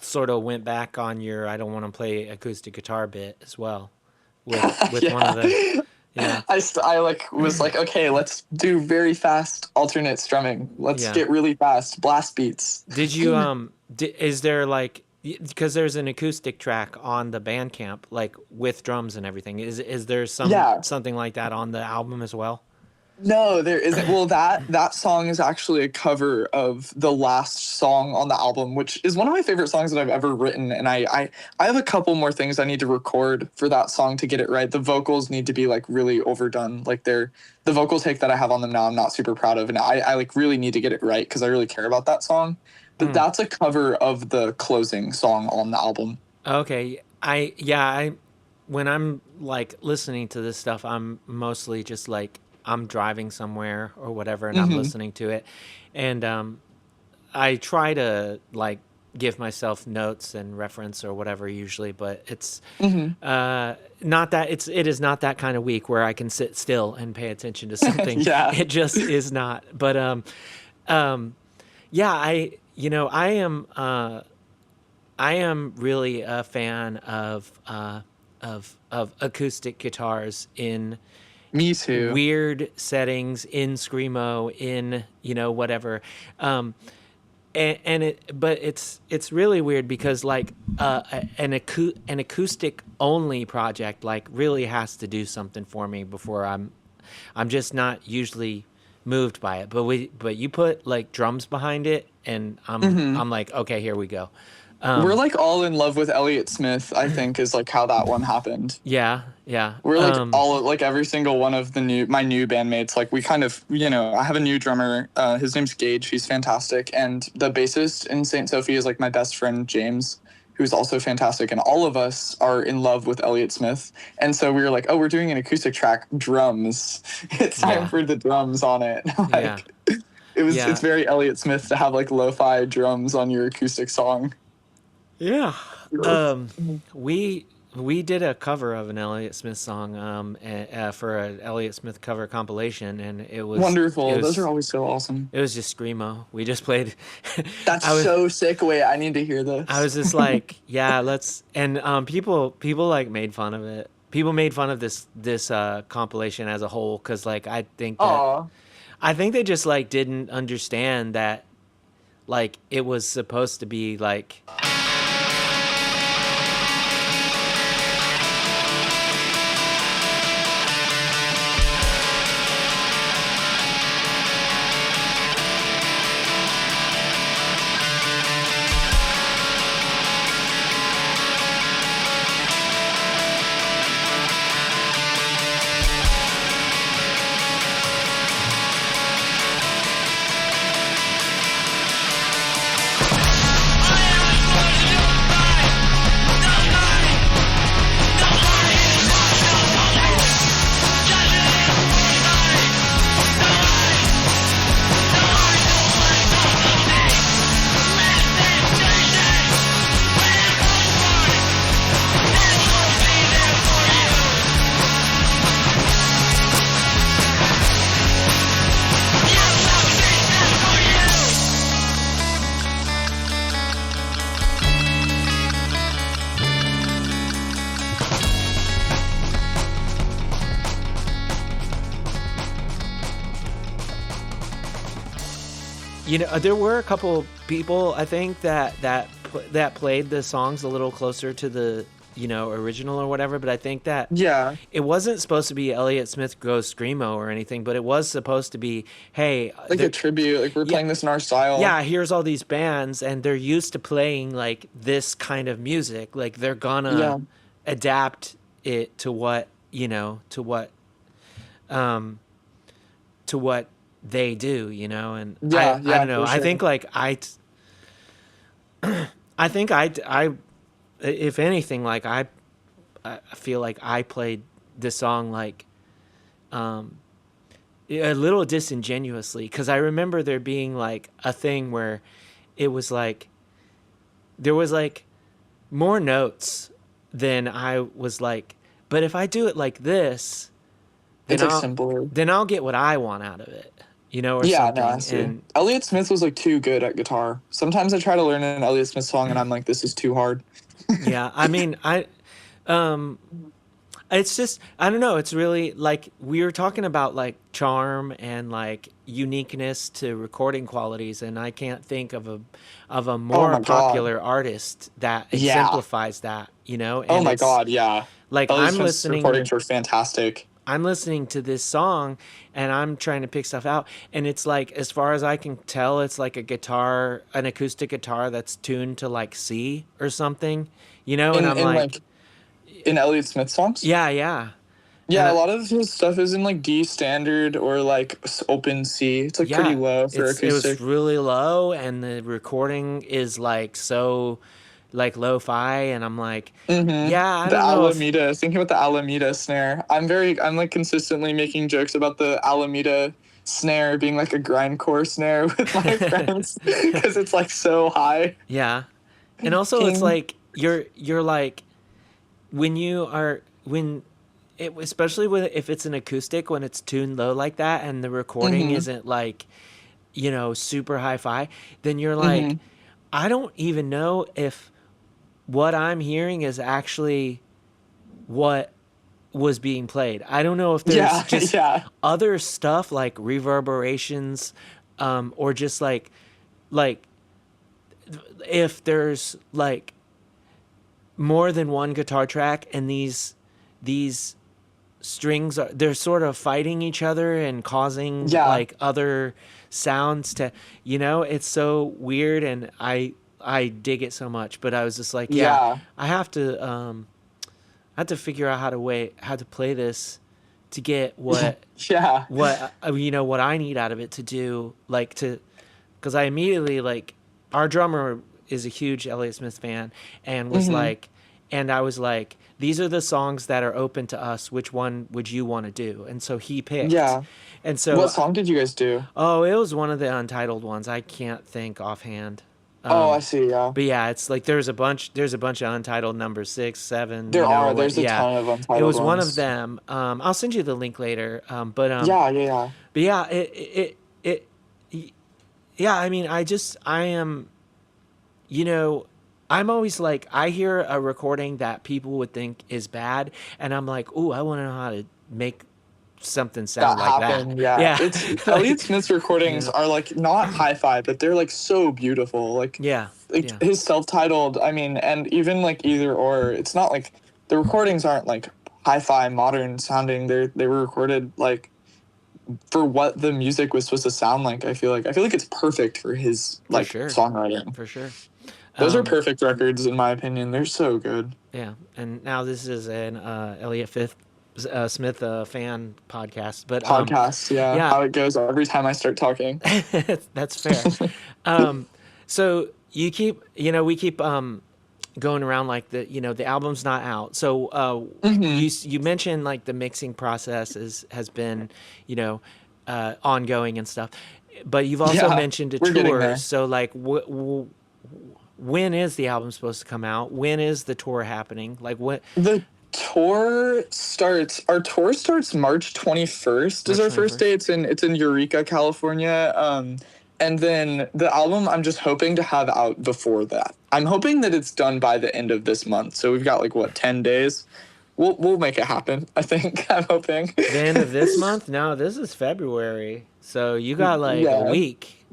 sort of went back on your I don't want to play acoustic guitar bit as well with one of the Yeah. yeah. I like was like, okay, let's do very fast alternate strumming. Let's Yeah. get really fast blast beats. Did you is there like because there's an acoustic track on the Bandcamp like with drums and everything. Is there Yeah. something like that on the album as well? No, there isn't. Well, that song is actually a cover of the last song on the album, which is one of my favorite songs that I've ever written. And I have a couple more things I need to record for that song to get it right. The vocals need to be like really overdone. Like the vocal take that I have on them now, I'm not super proud of, and I like really need to get it right because I really care about that song. But Mm. that's a cover of the closing song on the album. Okay. I when I'm like listening to this stuff, I'm mostly just like I'm driving somewhere or whatever and I'm Hmm. listening to it. And I try to like give myself notes and reference or whatever usually, but it's Hmm. not that it is not that kind of week where I can sit still and pay attention to something. Yeah. It just is not. But um yeah, I am really a fan of acoustic guitars in Me too. weird settings, in screamo, in whatever. Um, but it's really weird because like an acoustic only project like really has to do something for me before I'm just not usually moved by it. But you put like drums behind it and Hmm. I'm like, okay, here we go. We're like all in love with Elliott Smith, I think, is like how that one happened. Yeah, yeah. We're like all like every single one of my new bandmates. Like we kind of, I have a new drummer. His name's Gage. He's fantastic, and the bassist in Saint Sophie is like my best friend James, who's also fantastic. And all of us are in love with Elliott Smith. And so we were like, oh, we're doing an acoustic track, drums. It's time Yeah, for the drums on it. yeah, Like it's yeah, very Elliott Smith to have like lo-fi drums on your acoustic song. yeah. We did a cover of an Elliott Smith song for an Elliott Smith cover compilation, and Wonderful. Those are always so awesome. it was just screamo. We just played. That's I was so sick. Wait, I need to hear I this. was just like, yeah, let's. And people like made fun of it. People made fun of this compilation as a whole because like Aw. I think they just like didn't understand that like it was supposed to be like there were a couple people I think that played the songs a little closer to the original or whatever, but I think that Yeah. it wasn't supposed to be Elliott Smith Goes Screamo or anything, but it was supposed to be, hey, Like a tribute. Like we're yeah, playing this in our style. yeah, here's all these bands and they're used to playing like this kind of music. Like they're gonna Yeah. adapt it to what, um to what they do, and Yeah. I Yeah. don't know. For I sure. think like I think I if anything like I feel like I played this song like a little disingenuously because I remember there being like a thing where it was like there was like more notes than I was like, but if I do it like this, then It's like I'll simpler. then I'll get what I want out of it, or Yeah, no, I something. see. And Elliott Smith was like too good at guitar. Sometimes I try to learn an Elliott Smith song and I'm like, this is too hard. yeah, I mean, um it's just, I don't know, it's really like we were talking about like charm and like uniqueness to recording qualities, and I can't think of a Oh more my God. popular artist that Yeah. exemplifies that, Oh and my it's God, yeah. like Elliott Smith's recordings were fantastic. I'm listening to this song and I'm trying to pick stuff out, and it's like, as far as I can tell, it's like an acoustic guitar that's tuned to like C or something, and I'm In like, like in Elliott Smith songs? yeah, yeah. And Yeah, a lot of his stuff is in like D standard or like open C. It's like pretty yeah, low for it was acoustic. really low, and the recording is like so like lo-fi, and I'm like, Mm-hmm. yeah, I The don't know if Alameda. Thinking about the Alameda snare. I'm like consistently making jokes about the Alameda snare being like a grindcore snare with my friends because it's like so high. yeah. And also it's King. like you're like, when you are when it, especially when if it's an acoustic, when it's tuned low like that and the recording Mm-hmm. isn't like, super hi-fi, then you're like, Mm-hmm. I don't even know if what I'm hearing is actually what was being played. I don't know if there's Yeah, just yeah. other stuff like reverberations, or just like if there's like more than one guitar track, and these strings they're sort of fighting each other and causing Yeah. like other sounds to, it's so weird, and I dig it so much. But I was just like, yeah, Yeah. I have to figure out how to play this to get Yeah. what I need out of it to do, like, to, because I immediately, like, our drummer is a huge Elliott Smith fan, and was Mm-hmm. like, and I was like, these are the songs that are open to us. Which one would you want to do? And so he picked, Yeah. and What so, song did you guys do? oh, it was one of the untitled ones. I can't think offhand. Oh, I see. Yeah. But yeah, it's like there's a bunch of untitled number 6, 7. There's a Yeah, ton of it untitled was one of ones. them. I'll send you the link later. Yeah, yeah, yeah. But yeah, yeah. I mean, I am, you know, I'm always like, I hear a recording that people would think is bad, and I'm like, ooh, I want to know how to make something sound That like that. happened. Yeah. Yeah, It's like, Elliott Smith's recordings yeah, are like not hi-fi, but they're like so beautiful. yeah, Like yeah, his self-titled, I mean, and even like either or, it's not like the recordings aren't like hi-fi modern sounding. They were recorded like for what the music was supposed to sound like. I feel like it's perfect for his for like sure, songwriting. for sure. Those are Um, perfect records in my opinion. They're so good. yeah, and now this is an Elliott Fifth Smith fan podcast, but Podcasts, yeah, yeah, how it goes every time I start talking. that's fair. Um, so we keep going around like the album's not out. So Hmm. you mentioned like the mixing process has been, ongoing and stuff, but you've also Yeah, mentioned a we're getting tour. there. So like, when is the album supposed to come out? When is the tour happening? Like, what? The our tour starts March 21st is March our twenty first day. first. It's in Eureka, California. And then the album I'm just hoping to have out before that. I'm hoping that it's done by the end of this month. So we've got like what, 10 days. We'll make it happen, I think. I'm hoping. The end of this month? No, this is February. So you got like a Yeah. week.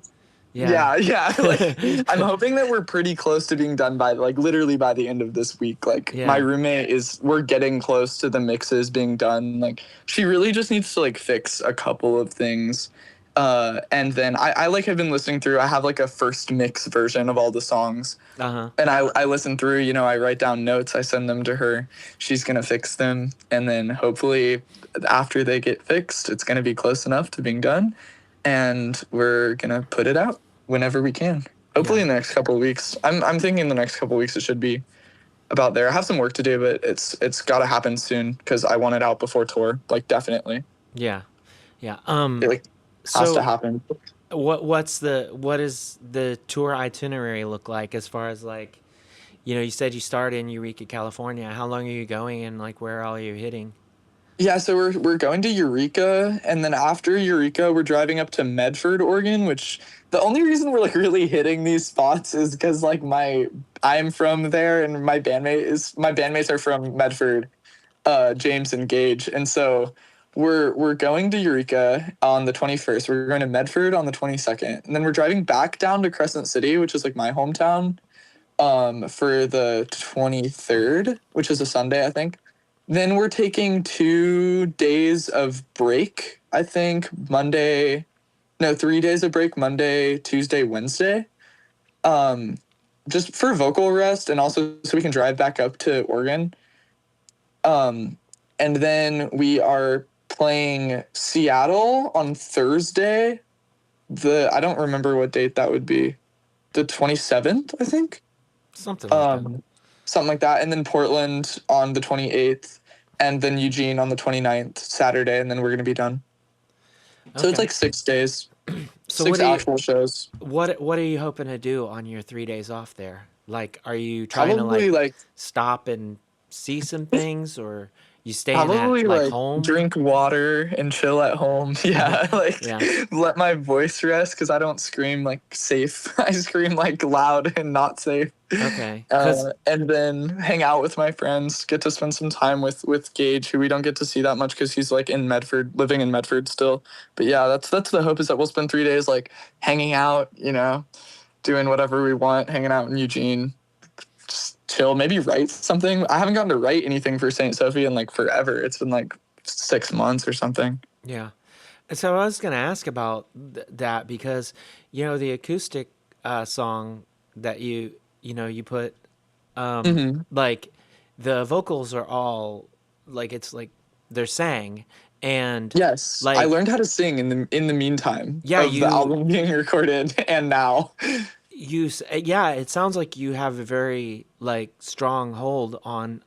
Yeah. Yeah, yeah. Like I'm hoping that we're pretty close to being done by like literally by the end of this week. Like my Yeah. roommate we're getting close to the mixes being done. Like she really just needs to like fix a couple of things. And then I like have been listening through. I have like a first mix version of all the songs. Uh-huh. And I listen through, I write down notes, I send them to her. She's gonna fix them. And then hopefully after they get fixed, it's gonna be close enough to being done. And we're gonna put it out whenever we can. Hopefully Yeah. in the next couple of weeks. I'm thinking in the next couple of weeks it should be about there. I have some work to do, but it's got to happen soon because I want it out before tour. Like definitely, Yeah. Yeah. it like has to So happen. what is the tour itinerary look like, as far as like, you said you started in Eureka, California. How long are you going, and like where all are you hitting? Yeah, so we're going to Eureka, and then after Eureka, we're driving up to Medford, Oregon. Which the only reason we're like really hitting these spots is because like I'm from there, and my bandmates are from Medford, James and Gage, and so we're going to Eureka on the 21st. We're going to Medford on the 22nd, and then we're driving back down to Crescent City, which is like my hometown, for the 23rd, which is a Sunday, I think. Then we're taking 2 days of break, I think. Monday, no, 3 days of break, Monday, Tuesday, Wednesday. Um, just for vocal rest and also so we can drive back up to Oregon. Um, and then we are playing Seattle on Thursday. I don't remember what date that would be. The 27th, I think. Something like that. Um, something like that. And then Portland on the 28th, and then Eugene on the 29th, Saturday, and then we're gonna be done. So it's Okay. like 6 days, So six actual shows. what are you hoping to do on your 3 days off there? Like, are you trying to Probably like like stop and see some things, or you staying at Probably like like home? drink water and chill at home. Yeah, like Yeah. let my voice rest because I don't scream like safe. I scream like loud and not safe. Okay. Cause And then hang out with my friends. Get to spend some time with Gage, who we don't get to see that much because he's like in Medford, living in Medford still. But yeah, that's the hope, is that we'll spend 3 days like hanging out, doing whatever we want, hanging out in Eugene, just chill, maybe write something. I haven't gotten to write anything for St. Sophie in like forever. It's been like 6 months or something. yeah. So I was gonna ask about that because the acoustic song that you put, Hmm. like the vocals are all like, it's like they're sang, and Yes, I like, learned how to sing in the meantime yeah, of the album being recorded and now. yeah, it sounds like you have a very like strong hold on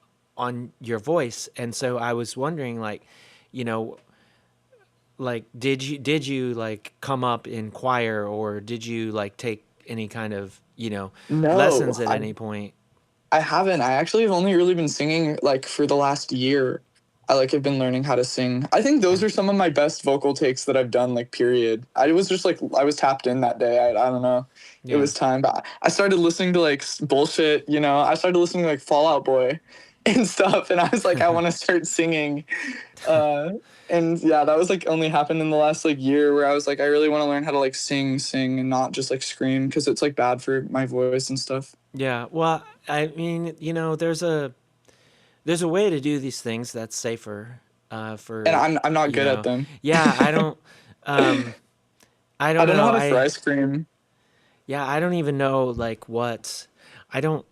your voice, and so I was wondering, like, you know like, did you like come up in choir, or did you like take any kind of No, lessons at any point? I haven't. I actually have only really been singing like for the last year. I like have been learning how to sing. I think those Yeah, are some of my best vocal takes that I've done, like period. I was just like I was tapped in that day. I don't know. It yeah. was time. But I started listening to like bullshit, I started listening to like Fallout Boy and stuff, and I was like I want to start singing. Uh and yeah, that was like only happened in the last like year, where I was like I really want to learn how to like sing and not just like scream, because it's like bad for my voice and stuff. Yeah, well, I mean, there's a way to do these things that's safer, And for I'm not you good at know them. yeah, um I I don't don't know know. how to fry scream. Yeah, I don't even know like what I don't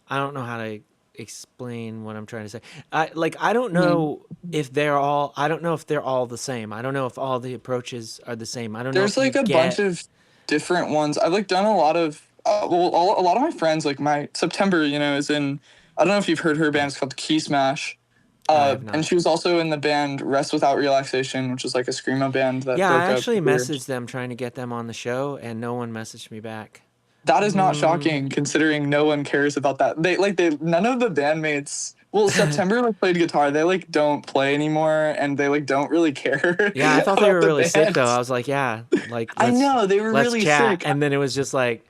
I don't know how to explain what I'm trying to say. I don't Mhm. know I don't know if they're all the same. I don't know if all the approaches are the same. I don't know There's if you like a bunch get. of different ones. I've like done a lot of a lot of my friends, like my September, is in. I don't know if you've heard her band. It's called Key Smash. I have And not. she was also in the band Rest Without Relaxation, which is like a screamo band that Yeah, I broke up actually here. messaged them trying to get them on the show, and no one messaged me back. That is not shocking, considering no one cares about that. They none of the bandmates. Well, September like played guitar. They like don't play anymore, and they like don't really care Yeah, I thought they about were the really sick band. though. I was like, yeah, like I let's know they were let's really chat, sick. and then it was just like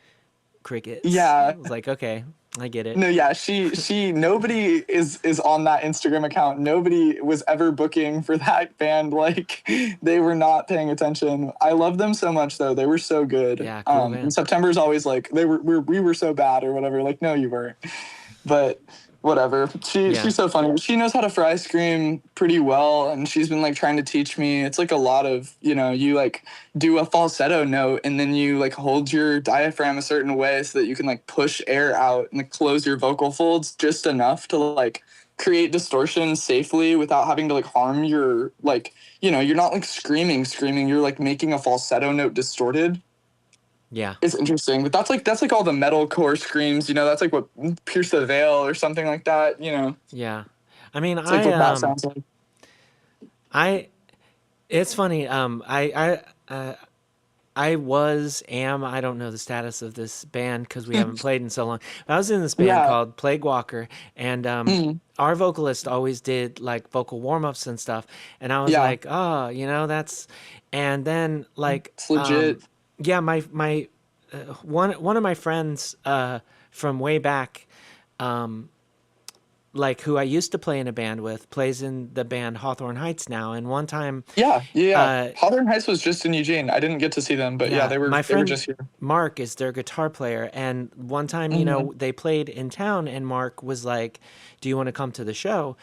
crickets. Yeah. I was like, okay, I get it. No, yeah, she nobody is on that Instagram account. Nobody was ever booking for that band. Like they were not paying attention. I love them so much though. They were so good. Yeah, cool And band. September's always like we were so bad or whatever. Like no, you weren't. But whatever. Yeah, She's so funny. She knows how to fry scream pretty well, and she's been like trying to teach me. It's like a lot of, you like do a falsetto note, and then you like hold your diaphragm a certain way so that you can like push air out and like close your vocal folds just enough to like create distortion safely without having to like harm your like, you're not like screaming, you're like making a falsetto note distorted. yeah, It's interesting, but that's like all the metalcore screams. That's like what Pierce the Veil or something like that. yeah. I mean, It's like what that sounds like. I it's funny. I I don't know the status of this band because we haven't played in so long. But I was in this band Yeah. called Plague Walker, and Mm, our vocalist always did like vocal warm ups and stuff. And I was yeah. like, oh, that's. And then like, It's legit. yeah, my one of my friends from way back, like who I used to play in a band with, plays in the band Hawthorne Heights now. And one time, Yeah. Yeah. Yeah. uh, Hawthorne Heights was just in Eugene. I didn't get to see them, but yeah, yeah, my they were friend just here. Mark is their guitar player, and one time, Hmm. they played in town, and Mark was like, "Do you want to come to the show?"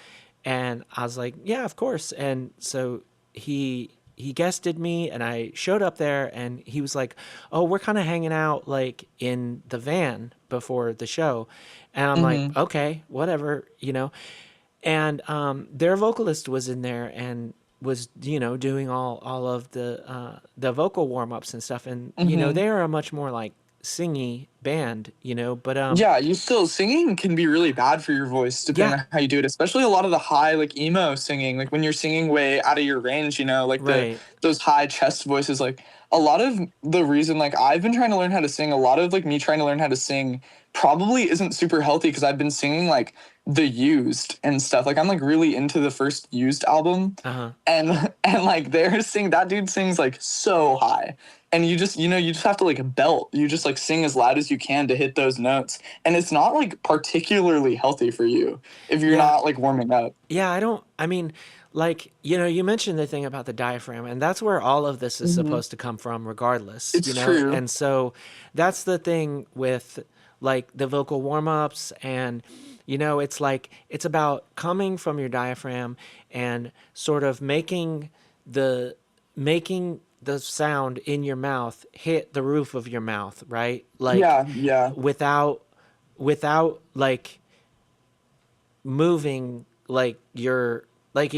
And I was like, "Yeah, of course." And so he guested me, and I showed up there, and he was like, "Oh, we're kind of hanging out like in the van before the show," and I'm like, Hmm. "Okay, whatever." And their vocalist was in there and was doing all of the vocal warm-ups and stuff, and Hmm. they are a much more like singy band, but Yeah, you still singing can be really bad for your voice depending yeah, on how you do it, especially a lot of the high like emo singing, like when you're singing way out of your range, like right, those high chest voices. Like a lot of the reason like I've been trying to learn how to sing, a lot of like me trying to learn how to sing probably isn't super healthy because I've been singing like the Used and stuff. Like I'm like really into the first Used album, uh-huh, and like they're sing that dude sings like so high, and you just have to like belt, you just like sing as loud as you can to hit those notes, and it's not like particularly healthy for you if you're yeah, not like warming up. yeah. I mean, like, you mentioned the thing about the diaphragm, and that's where all of this is Hmm. supposed to come from regardless, It's true. and so that's the thing with like the vocal warm-ups, and it's like it's about coming from your diaphragm and sort of making the sound in your mouth hit the roof of your mouth, right? Like Yeah, yeah, without like moving, like you're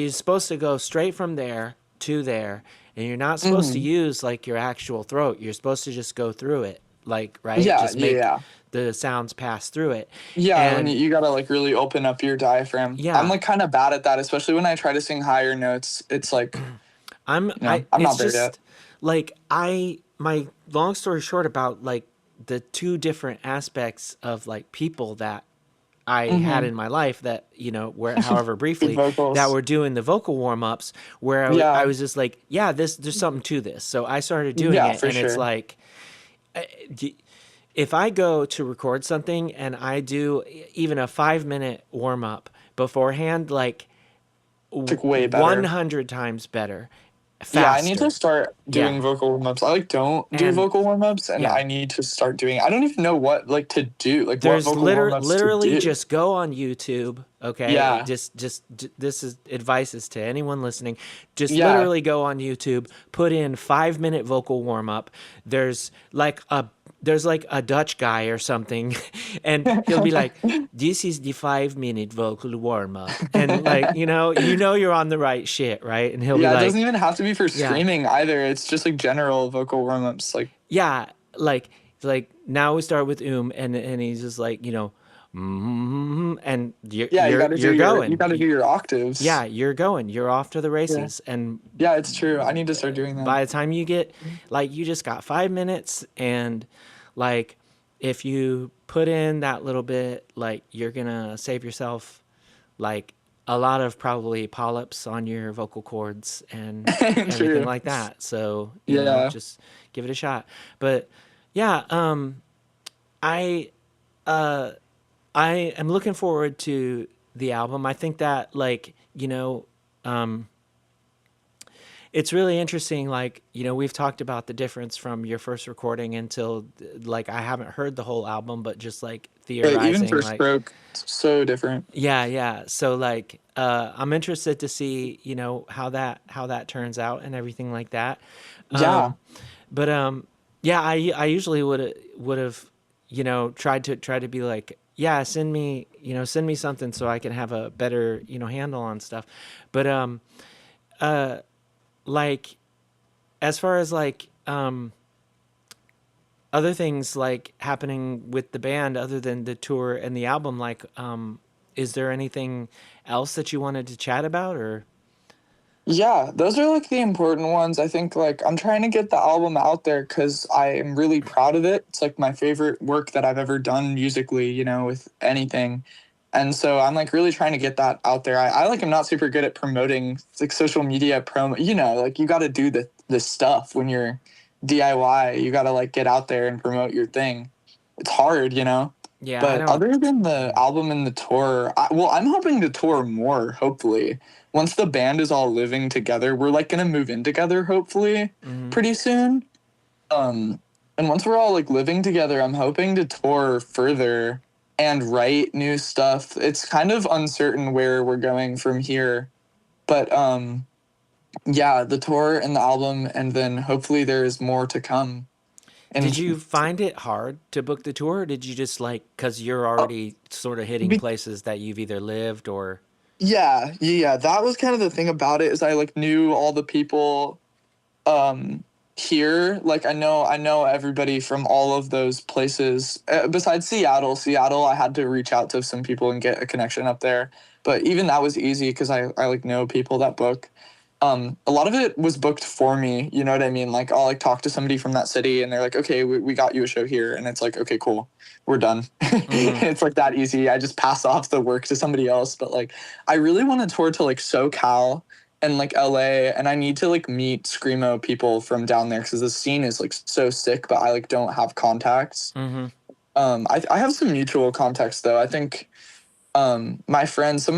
supposed to go straight from there to there, and you're not supposed to hmm, use like your actual throat. You're supposed to just go through it, like, right, yeah, just make yeah. the sounds pass through it. Yeah, when And you gotta like really open up your diaphragm. I'm yeah, like kind of bad at that, especially when I try to sing higher notes. It's like, I'm it's not there yet. just like my long story short about like the two different aspects of like people that I had Hmm. in my life, that where, however Good briefly, that vocals. were doing the vocal warm-ups, where I Yeah, was just like, yeah, there's something to this, so I started doing yeah, it, for and it's sure. like, if I go to record something and I do even a 5-minute warm-up beforehand, like It's like way better. 100 times better, Yeah, I need to faster. start Yeah. doing vocal warm-ups. I like don't do And vocal warm-ups, and yeah, I need to start doing. I don't even know what like to do, like what there's vocal warm-ups to literally do. just go on YouTube. Okay, Yeah, this is advices to anyone listening. Just yeah. literally go on YouTube, put in 5-minute vocal warm up. There's like a Dutch guy or something, and he'll be like, "This is the 5-minute vocal warm up," and like you're on the right shit, right? And he'll be Yeah, it doesn't like, even have to be for "Yeah, screaming either. It's just like general vocal warm-ups. Like, yeah," like now we start with and he's just like, and you're yeah, you're you're you going. gotta do your octaves. Yeah, you're going. You're off to the Yeah, races, and yeah, it's true. I need to start doing that. by the time you get, like, you just got 5 minutes, and like if you put in that little bit, like, you're gonna save yourself like a lot of probably polyps on your vocal cords and everything True. like that. So Yeah. just give it a shot. But yeah, I uh I am looking forward to the album. I think that, like, um it's really interesting. Like, we've talked about the difference from your first recording until, like, I haven't heard the whole album, but just like Even theorizing, for like, stroke, it's so different. yeah, yeah. So like, I'm interested to see, how that turns out and everything like that. Yeah. But yeah, I usually would have, tried to be like, yeah, send me something so I can have a better, handle on stuff. But like, as far as like other things like happening with the band other than the tour and the album, like, is there anything else that you wanted to chat about, or Yeah, those are like the important ones. I think like I'm trying to get the album out there because I am really proud of it. It's like my favorite work that I've ever done musically, with anything. And so I'm like really trying to get that out there. I like I'm not super good at promoting like social media promo, like you got to do the stuff when you're DIY. You got to like get out there and promote your thing. It's hard. Yeah, I But don't. other than the album and the tour, I'm hoping to tour more, hopefully. Once the band is all living together, we're like going to move in together, hopefully, Mhm. pretty soon. Um, and once we're all like living together, I'm hoping to tour further and write new stuff. It's kind of uncertain where we're going from here. But yeah, the tour and the album, and then hopefully there's more to come. Did And you find it hard to book the tour, or did you just like, because you're uh, already sort of hitting places that you've either lived or. yeah, that was kind of the thing about it is I like knew all the people um here. Like I know everybody from all of those places. Besides Seattle, I had to reach out to some people and get a connection up there. But even that was easy because I like know people that book. A lot of it was booked for me, you know what I mean? Like I'll like talk to somebody from that city and they're like, okay, we got you a show here, and it's like, okay, cool, we're done. Hmm. It's like that easy. I just pass off the work to somebody else. But like I really want to tour to like SoCal and like LA, and I need to like meet screamo people from down there because the scene is like so sick, but I like don't have contacts. Hmm. I have some mutual contacts though. I think some of my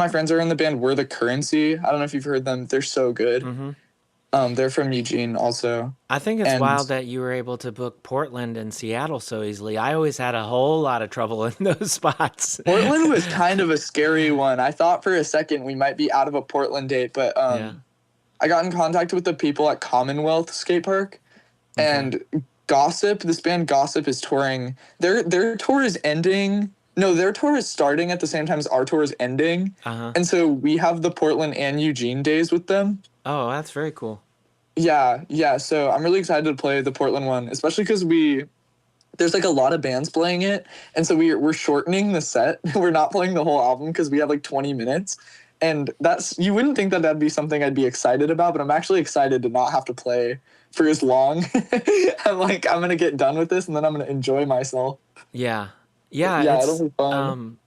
friends are in the band We're the Currency. I don't know if you've heard them. They're so good. Hmm. They're from Eugene also. I think it's And wild that you were able to book Portland and Seattle so easily. I always had a whole lot of trouble in those spots. Portland was kind of a scary one. I thought for a second we might be out of a Portland date, but Yeah. I got in contact with the people at Commonwealth Skate Park, Okay. and this band Gossip is touring. Their tour is ending. No, their tour is starting at the same time as our tour is ending. Uh huh. And so we have the Portland and Eugene days with them. Oh, that's very cool. Yeah. So I'm really excited to play the Portland one, especially because there's like a lot of bands playing it, and so we're shortening the set. We're not playing the whole album because we have like 20 minutes, and you wouldn't think that that'd be something I'd be excited about, but I'm actually excited to not have to play for as long. I'm gonna get done with this, and then I'm gonna enjoy myself. Yeah. Yeah. Yeah, it'll be fun.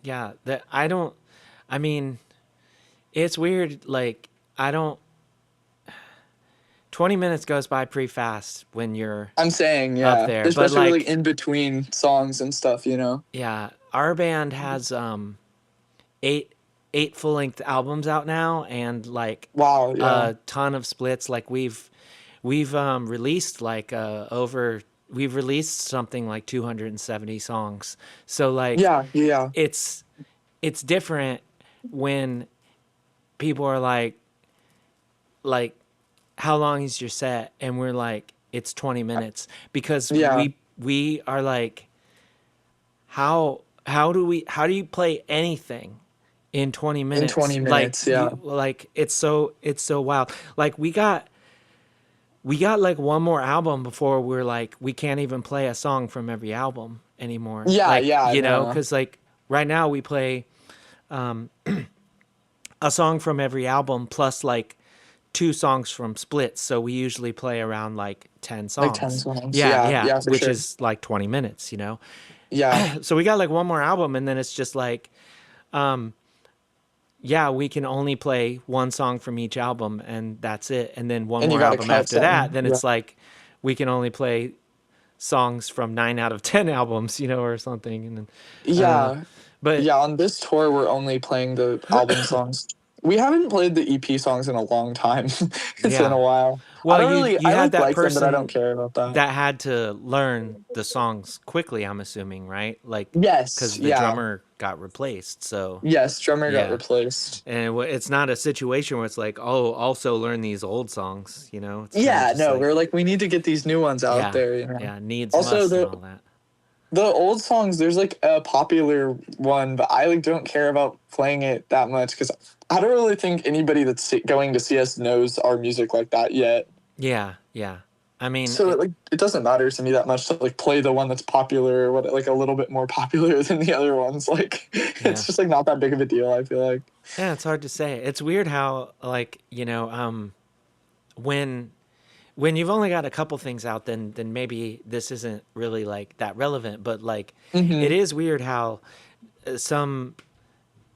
Yeah. That I don't, I mean, it's weird. Like, I don't, 20 minutes goes by pretty fast when you're I'm saying, up yeah, there. But especially like like, in between songs and stuff. yeah, our band has eight eight full length albums out now, and like Wow, yeah, a ton of splits. Like we've released like over we've released something like 270 songs. So like yeah, it's it's different when people are like how long is your set, and we're like it's 20 minutes, because yeah. we are like how do you play anything in 20 In minutes? 20 Like minutes, yeah. you like it's so wild. Like we got like one more album before we're like we can't even play a song from every album anymore. Like, Yeah, no. cuz like right now we play a song from every album plus like two songs from splits, so we usually play around like 10 Like 10 songs. songs. Yeah, Yeah, yeah, yeah, for which sure. is like 20 minutes. Yeah. So we got like one more album, and then it's just like yeah, we can only play one song from each album, and that's it. And then one And you more got to album cut after that, something. then Yeah. it's like we can only play songs from 9 out of 10 albums, or something. And then I don't know. Yeah. But Yeah, on this tour we're only playing the album songs. We haven't played the EP songs in a long time. It's been a yeah. while. Well, you I you had that like them, but I don't person care about that. that had to learn the songs quickly, I'm assuming, right? Like Yes, cuz the yeah. drummer got replaced. So, Yes, drummer got yeah. replaced. And it's not a situation where it's like, "Oh, also learn these old songs." It's kind of Yeah, just no, like, we're like we need to get these new ones out yeah. there. Yeah, needs Also must and all that. the old songs, there's like a popular one, but I like don't care about playing it that much because I don't really think anybody that's going to see us knows our music like that yet. Yeah, yeah. I mean, So it doesn't matter to me that much to like play the one that's popular or what like a little bit more popular than the other ones. Like yeah. it's just like not that big of a deal, I feel like. Yeah, it's hard to say. It's weird how like, when you've only got a couple things out, then maybe this isn't really like that relevant, but like it Mm-hmm. is weird how some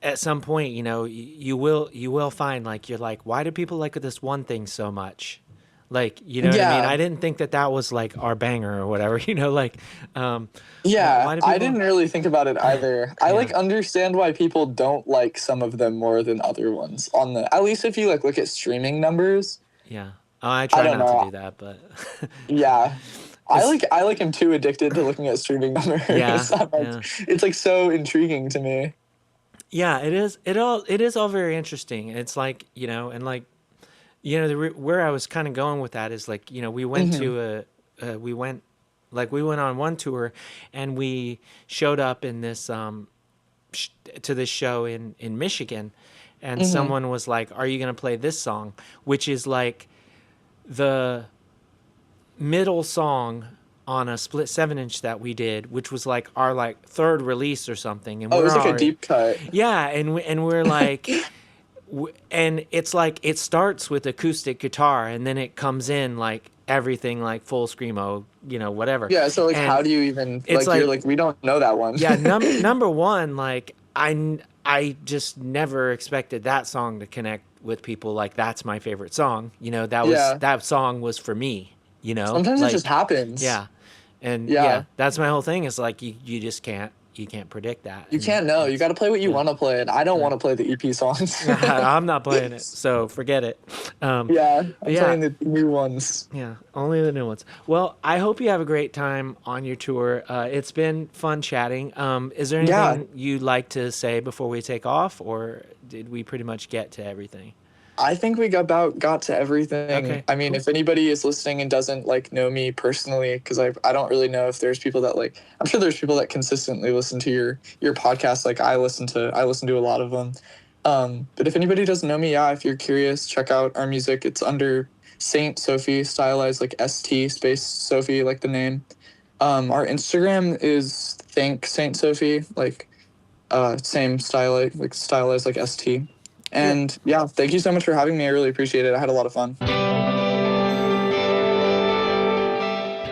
at some point, you will find like you're like, why do people like this one thing so much? Like, you know what I mean? Yeah. I didn't think that was like our banger or whatever, like um Yeah, why do I people didn't really think about it either. I yeah. like understand why people don't like some of them more than other ones on the at least if you like look at streaming numbers. Yeah. Oh, I I try don't not to know. do that, but Yeah. it's I like am too addicted to looking at streaming yeah, numbers. yeah. It's like so intriguing to me. Yeah, it is. It is all very interesting. It's like, and like, where I was kind of going with that is like, we went Hmm. to we went on one tour, and we showed up in this to this show in Michigan, and Hmm. someone was like, "Are you going to play this song?" Which is like the middle song on a split 7-inch that we did, which was like our like third release or something, and Oh, it we're was like a already deep cut. yeah, and we're like, and it's like it starts with acoustic guitar, and then it comes in like everything like full screamo, whatever, Yeah, so like and how do you even it's like you're like like we don't know that one. yeah, number one, like I just never expected that song to connect with people. Like that's my favorite song. Yeah. That song was for me. Sometimes it just Like happens. yeah, and Yeah. yeah, that's my whole thing. Is like you just can't predict that, You and can't know. You it's got to play what you yeah. want to play, and I don't Yeah. want to play the EP songs. I'm not playing it, so forget it. Yeah, But I'm yeah, playing the new ones. yeah, only the new ones. Well, I hope you have a great time on your tour. It's been fun chatting. Is there Yeah, anything you'd like to say before we take off, or did we pretty much get to everything? I think we got to everything. Okay, I mean, cool. if anybody is listening and doesn't like know me personally, because I don't really know if there's people that like I'm sure there's people that consistently listen to your podcast. Like I listen to a lot of them. But if anybody doesn't know me, yeah, if you're curious, check out our music. It's under Saint Sophie, stylized like ST space Sophie, like the name. Our Instagram is Thank Saint Sophie, like same style like stylized like ST. Cool. And yeah, thank you so much for having me. I really appreciate it. I had a lot of fun.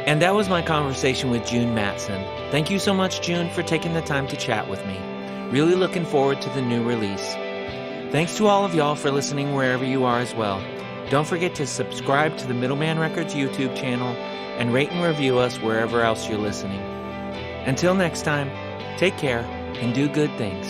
And that was my conversation with June Matson. Thank you so much, June, for taking the time to chat with me. Really looking forward to the new release. Thanks to all of y'all for listening wherever you are as well. Don't forget to subscribe to the Middleman Records YouTube channel and rate and review us wherever else you're listening. Until next time, take care and do good things.